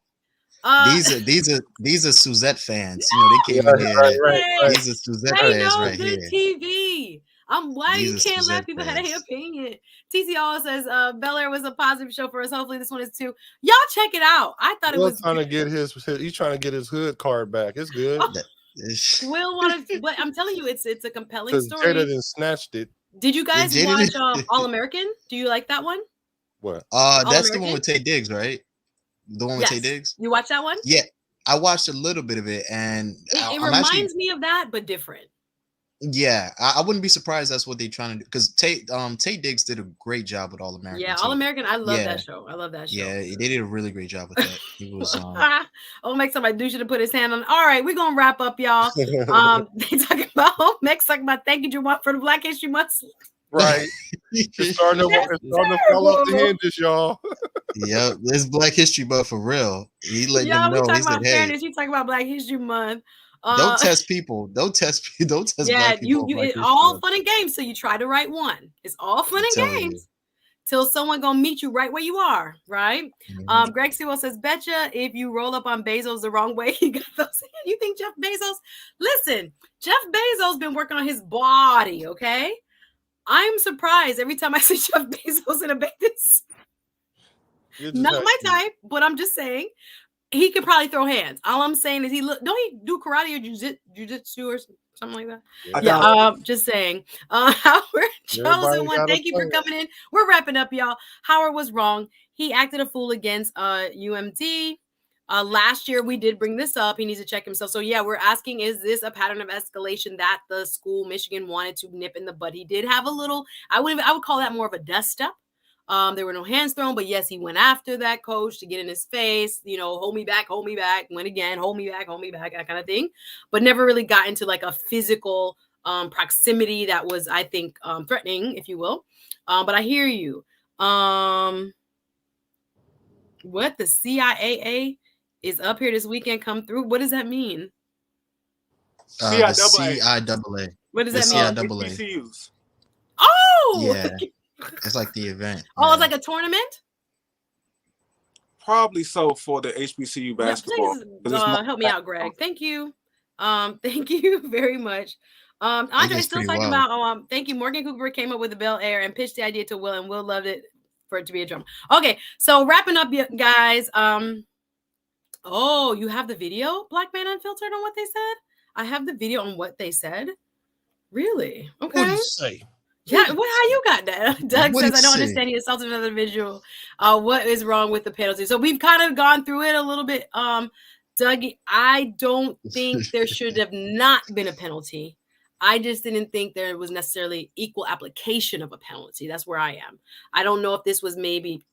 These are Suzette fans. You know, they came in here. Right. These are Suzette they fans know right good here. TV. Why you can't let people have their opinion? TCO says Bel Air was a positive show for us. Hopefully this one is too. Y'all check it out. I thought it was trying to get he's trying to get his hood card back. It's good. Will wanted, but I'm telling you, it's a compelling story. Jada didn't snatched it. Did you guys watch All American? Do you like that one? What? That's the one with Tay Diggs, right? The one with Tay Diggs. You watched that one? Yeah, I watched a little bit of it, and it reminds me of that, but different. Yeah, I wouldn't be surprised that's what they're trying to do, because Tay Diggs did a great job with All American. Yeah, All American. I love that show. I love that show. Yeah, they did a really great job with that. He was make somebody do should have put his hand on. All right, we're gonna wrap up, y'all. They talking about thank you, Juwan, for the Black History Month. Right. It's starting to fall off the hinges, y'all. Yep, this Black History Month for real. He let them know. We talking about fairness. You talking about Black History Month. Don't test people. Don't test black people. It's all fun and games. So you try to write one. It's all fun and games till someone gonna meet you right where you are, right? Mm-hmm. Greg Sewell says, betcha if you roll up on Bezos the wrong way, he got those. You think Jeff Bezos? Listen, Jeff Bezos been working on his body, okay? I'm surprised every time I see Jeff Bezos in a bathing suit. Not my type, but I'm just saying. He could probably throw hands. All I'm saying is don't he do karate or jiu-jitsu or something like that? Just saying. Howard Chosen One, thank you for coming in. We're wrapping up, y'all. Howard was wrong. He acted a fool against UMD. Last year, we did bring this up. He needs to check himself. So, yeah, we're asking, is this a pattern of escalation that the school, Michigan, wanted to nip in the bud? He did have a little, I would call that more of a dust up. There were no hands thrown, but yes, he went after that coach to get in his face, hold me back, went again, hold me back, that kind of thing, but never really got into like a physical proximity that was, I think, threatening, if you will. But I hear you. What the CIAA is up here this weekend, come through. What does that mean? CIAA. What does that mean? HBCUs. Oh, yeah. It's like the event. Oh, it's like a tournament? Probably so for the HBCU basketball. Please, help me out, Greg. Thank you. Thank you very much. Andre still talking about thank you. Morgan Cooper came up with the Bel Air and pitched the idea to Will, and Will loved it for it to be a drama. Okay, so wrapping up, guys. Oh, you have the video, Black Man Unfiltered, on what they said? I have the video on what they said. Really? Okay. What did you say? Yeah, how you got that? Doug says, I don't understand. He assaulted another individual. What is wrong with the penalty? So we've kind of gone through it a little bit. Dougie, I don't think there should have not been a penalty. I just didn't think there was necessarily equal application of a penalty. That's where I am. I don't know if this was maybe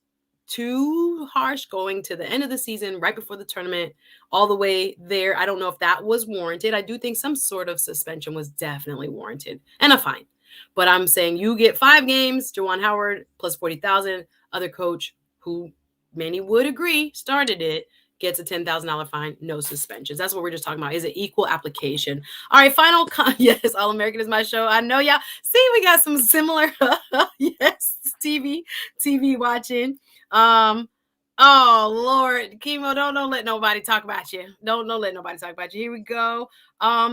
too harsh going to the end of the season, right before the tournament, all the way there. I don't know if that was warranted. I do think some sort of suspension was definitely warranted and a fine. But I'm saying you get 5 games, Juwan Howard plus 40,000. Other coach who many would agree started it gets a $10,000 fine, no suspensions. That's what we're just talking about. Is it equal application? All right, final. Yes, All American is my show. I know y'all. See, we got some similar. Yes, TV watching. Oh Lord, Chemo, don't let nobody talk about you. Don't let nobody talk about you. Here we go.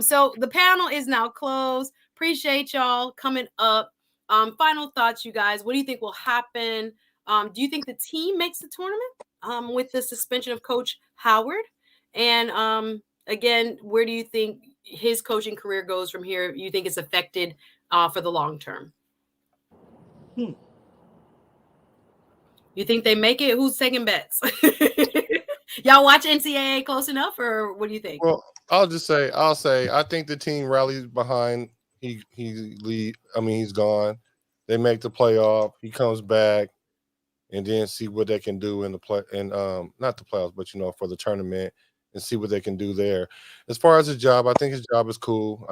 So the panel is now closed. Appreciate y'all coming up. Final thoughts, you guys. What do you think will happen? Do you think the team makes the tournament with the suspension of Coach Howard? And again, where do you think his coaching career goes from here? You think it's affected for the long term? You think they make it? Who's taking bets? Y'all watch NCAA close enough, or what do you think? Well, I'll say I think the team rallies behind. He's gone. They make the playoff. He comes back, and then see what they can do in the play, and not the playoffs, but for the tournament, and see what they can do there. As far as his job, I think his job is cool.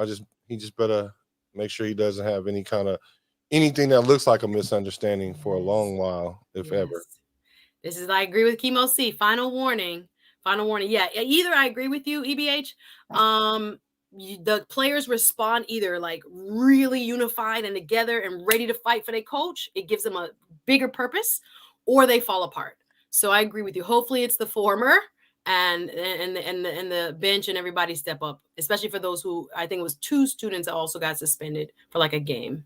He just better make sure he doesn't have anything that looks like a misunderstanding for a long while, if ever. This is, I agree with Chemo C. Final warning. Final warning. Yeah, either I agree with you, EBH. The players respond either like really unified and together and ready to fight for their coach. It gives them a bigger purpose, or they fall apart. So I agree with you. Hopefully, it's the former, and the bench and everybody step up, especially for those who I think it was 2 students that also got suspended for like a game.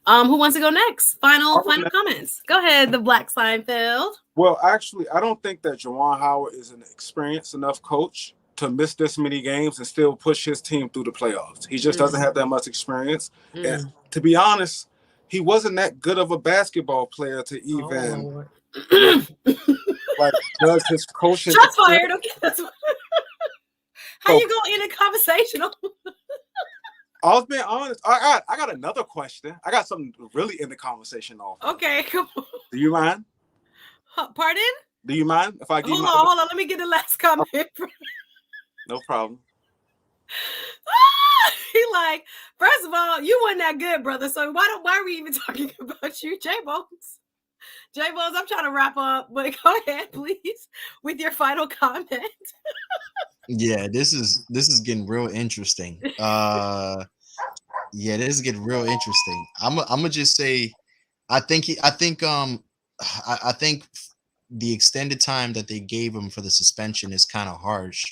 Who wants to go next? Final comments. Go ahead, the Black Seinfeld. Well, actually, I don't think that Juwan Howard is an experienced enough coach to miss this many games and still push his team through the playoffs. He just doesn't have that much experience. And to be honest, he wasn't that good of a basketball player to even like judge his coaching. Shots fired. Okay, that's what... How you gonna end a conversation? I was being honest. I got another question. I got something to really end the conversation off. Okay, come on. Do you mind? Pardon? Do you mind if I give Hold on. Let me get the last comment. No problem. He like, first of all, you weren't that good, brother. So why are we even talking about you, J-Bones? J-Bones, I'm trying to wrap up, but go ahead, please, with your final comment. Yeah, this is getting real interesting. Yeah, this is getting real interesting. I'm gonna just say, I think the extended time that they gave him for the suspension is kind of harsh.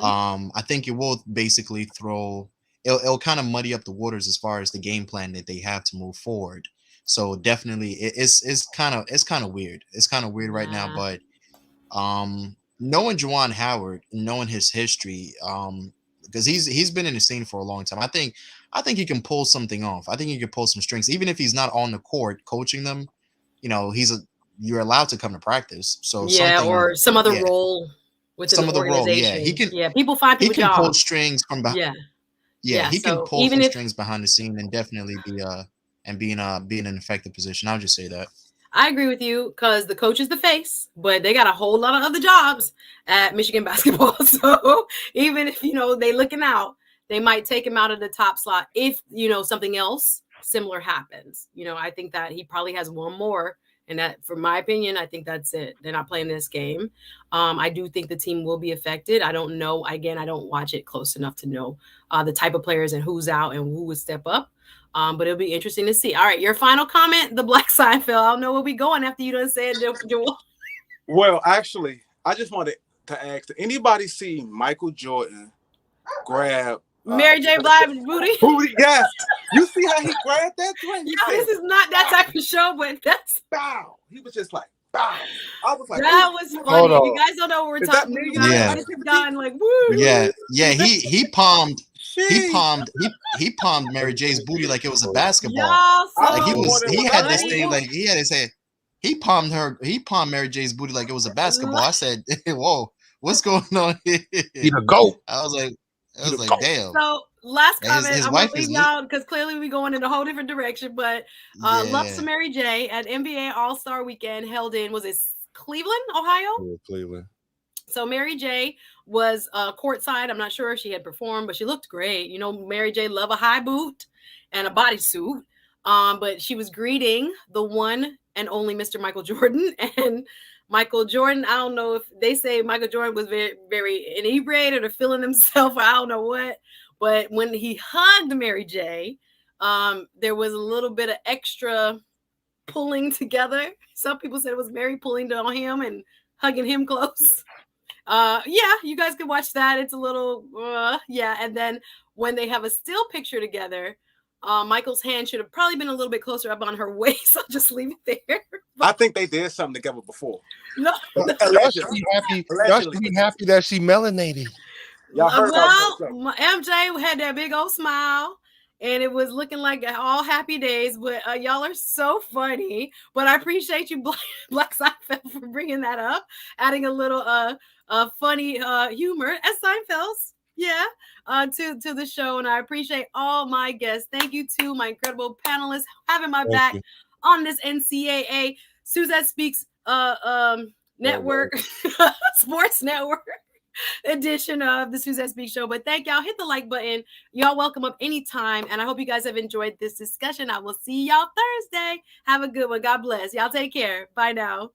I think it will basically it'll kind of muddy up the waters as far as the game plan that they have to move forward. So definitely it's kind of weird. It's kind of weird right now, but knowing Juwan Howard, knowing his history, because he's been in the scene for a long time. I think he can pull something off. I think he can pull some strings, even if he's not on the court coaching them. You know, you're allowed to come to practice. So or some other role within the organization. He can. Yeah, people find people. He can pull strings from behind. Yeah, he can pull some strings behind the scene and definitely be in an effective position. I'll just say that. I agree with you because the coach is the face, but they got a whole lot of other jobs at Michigan basketball. So even if, they looking out, they might take him out of the top slot if, something else similar happens. I think that he probably has one more. And that, for my opinion, I think that's it. They're not playing this game. I do think the team will be affected. I don't know. Again, I don't watch it close enough to know the type of players and who's out and who would step up. But it'll be interesting to see. All right, your final comment, the Black Seinfeld. I don't know where we going after you done said Joel. Well, actually, I just wanted to ask, did anybody see Michael Jordan grab Mary J. Blige's booty? Booty, yes. You see how he grabbed that thing? This is not that type of show, but that's bow. He was just like, bow. I was like, that was funny. You guys don't know what we're talking about. Yeah. Done, like, woo. Yeah. He palmed Mary J's booty like it was a basketball. He had this thing like he had his head. He palmed Mary J's booty like it was a basketball. I said, whoa, what's going on here? He's a goat. I was like, damn. So last comment, his I'm wife gonna leave y'all because clearly we're going in a whole different direction. But Love to Mary J at NBA All-Star Weekend held in, was it Cleveland, Ohio? Yeah, Cleveland. So Mary J was courtside. I'm not sure if she had performed, but she looked great. Mary J love a high boot and a bodysuit. But she was greeting the one and only Mr. Michael Jordan. And Michael Jordan, I don't know if they say Michael Jordan was very, very inebriated or feeling himself, or I don't know what. But when he hugged Mary J, there was a little bit of extra pulling together. Some people said it was Mary pulling on him and hugging him close. You guys can watch that. It's a little, And then when they have a still picture together, Michael's hand should have probably been a little bit closer up on her waist. I'll just leave it there. I think they did something together before. No. Y'all should be happy that she melanated. Y'all heard MJ had that big old smile. And it was looking like all happy days, but y'all are so funny. But I appreciate you, Black Seinfeld, for bringing that up, adding a little funny humor as Seinfeld's, to the show. And I appreciate all my guests. Thank you to my incredible panelists having my back on this NCAA SuzetteSpeaks network, sports network edition of the SuzetteSpeaks show. But thank y'all. Hit the like button. Y'all welcome up anytime. And I hope you guys have enjoyed this discussion. I will see y'all Thursday. Have a good one. God bless. Y'all take care. Bye now.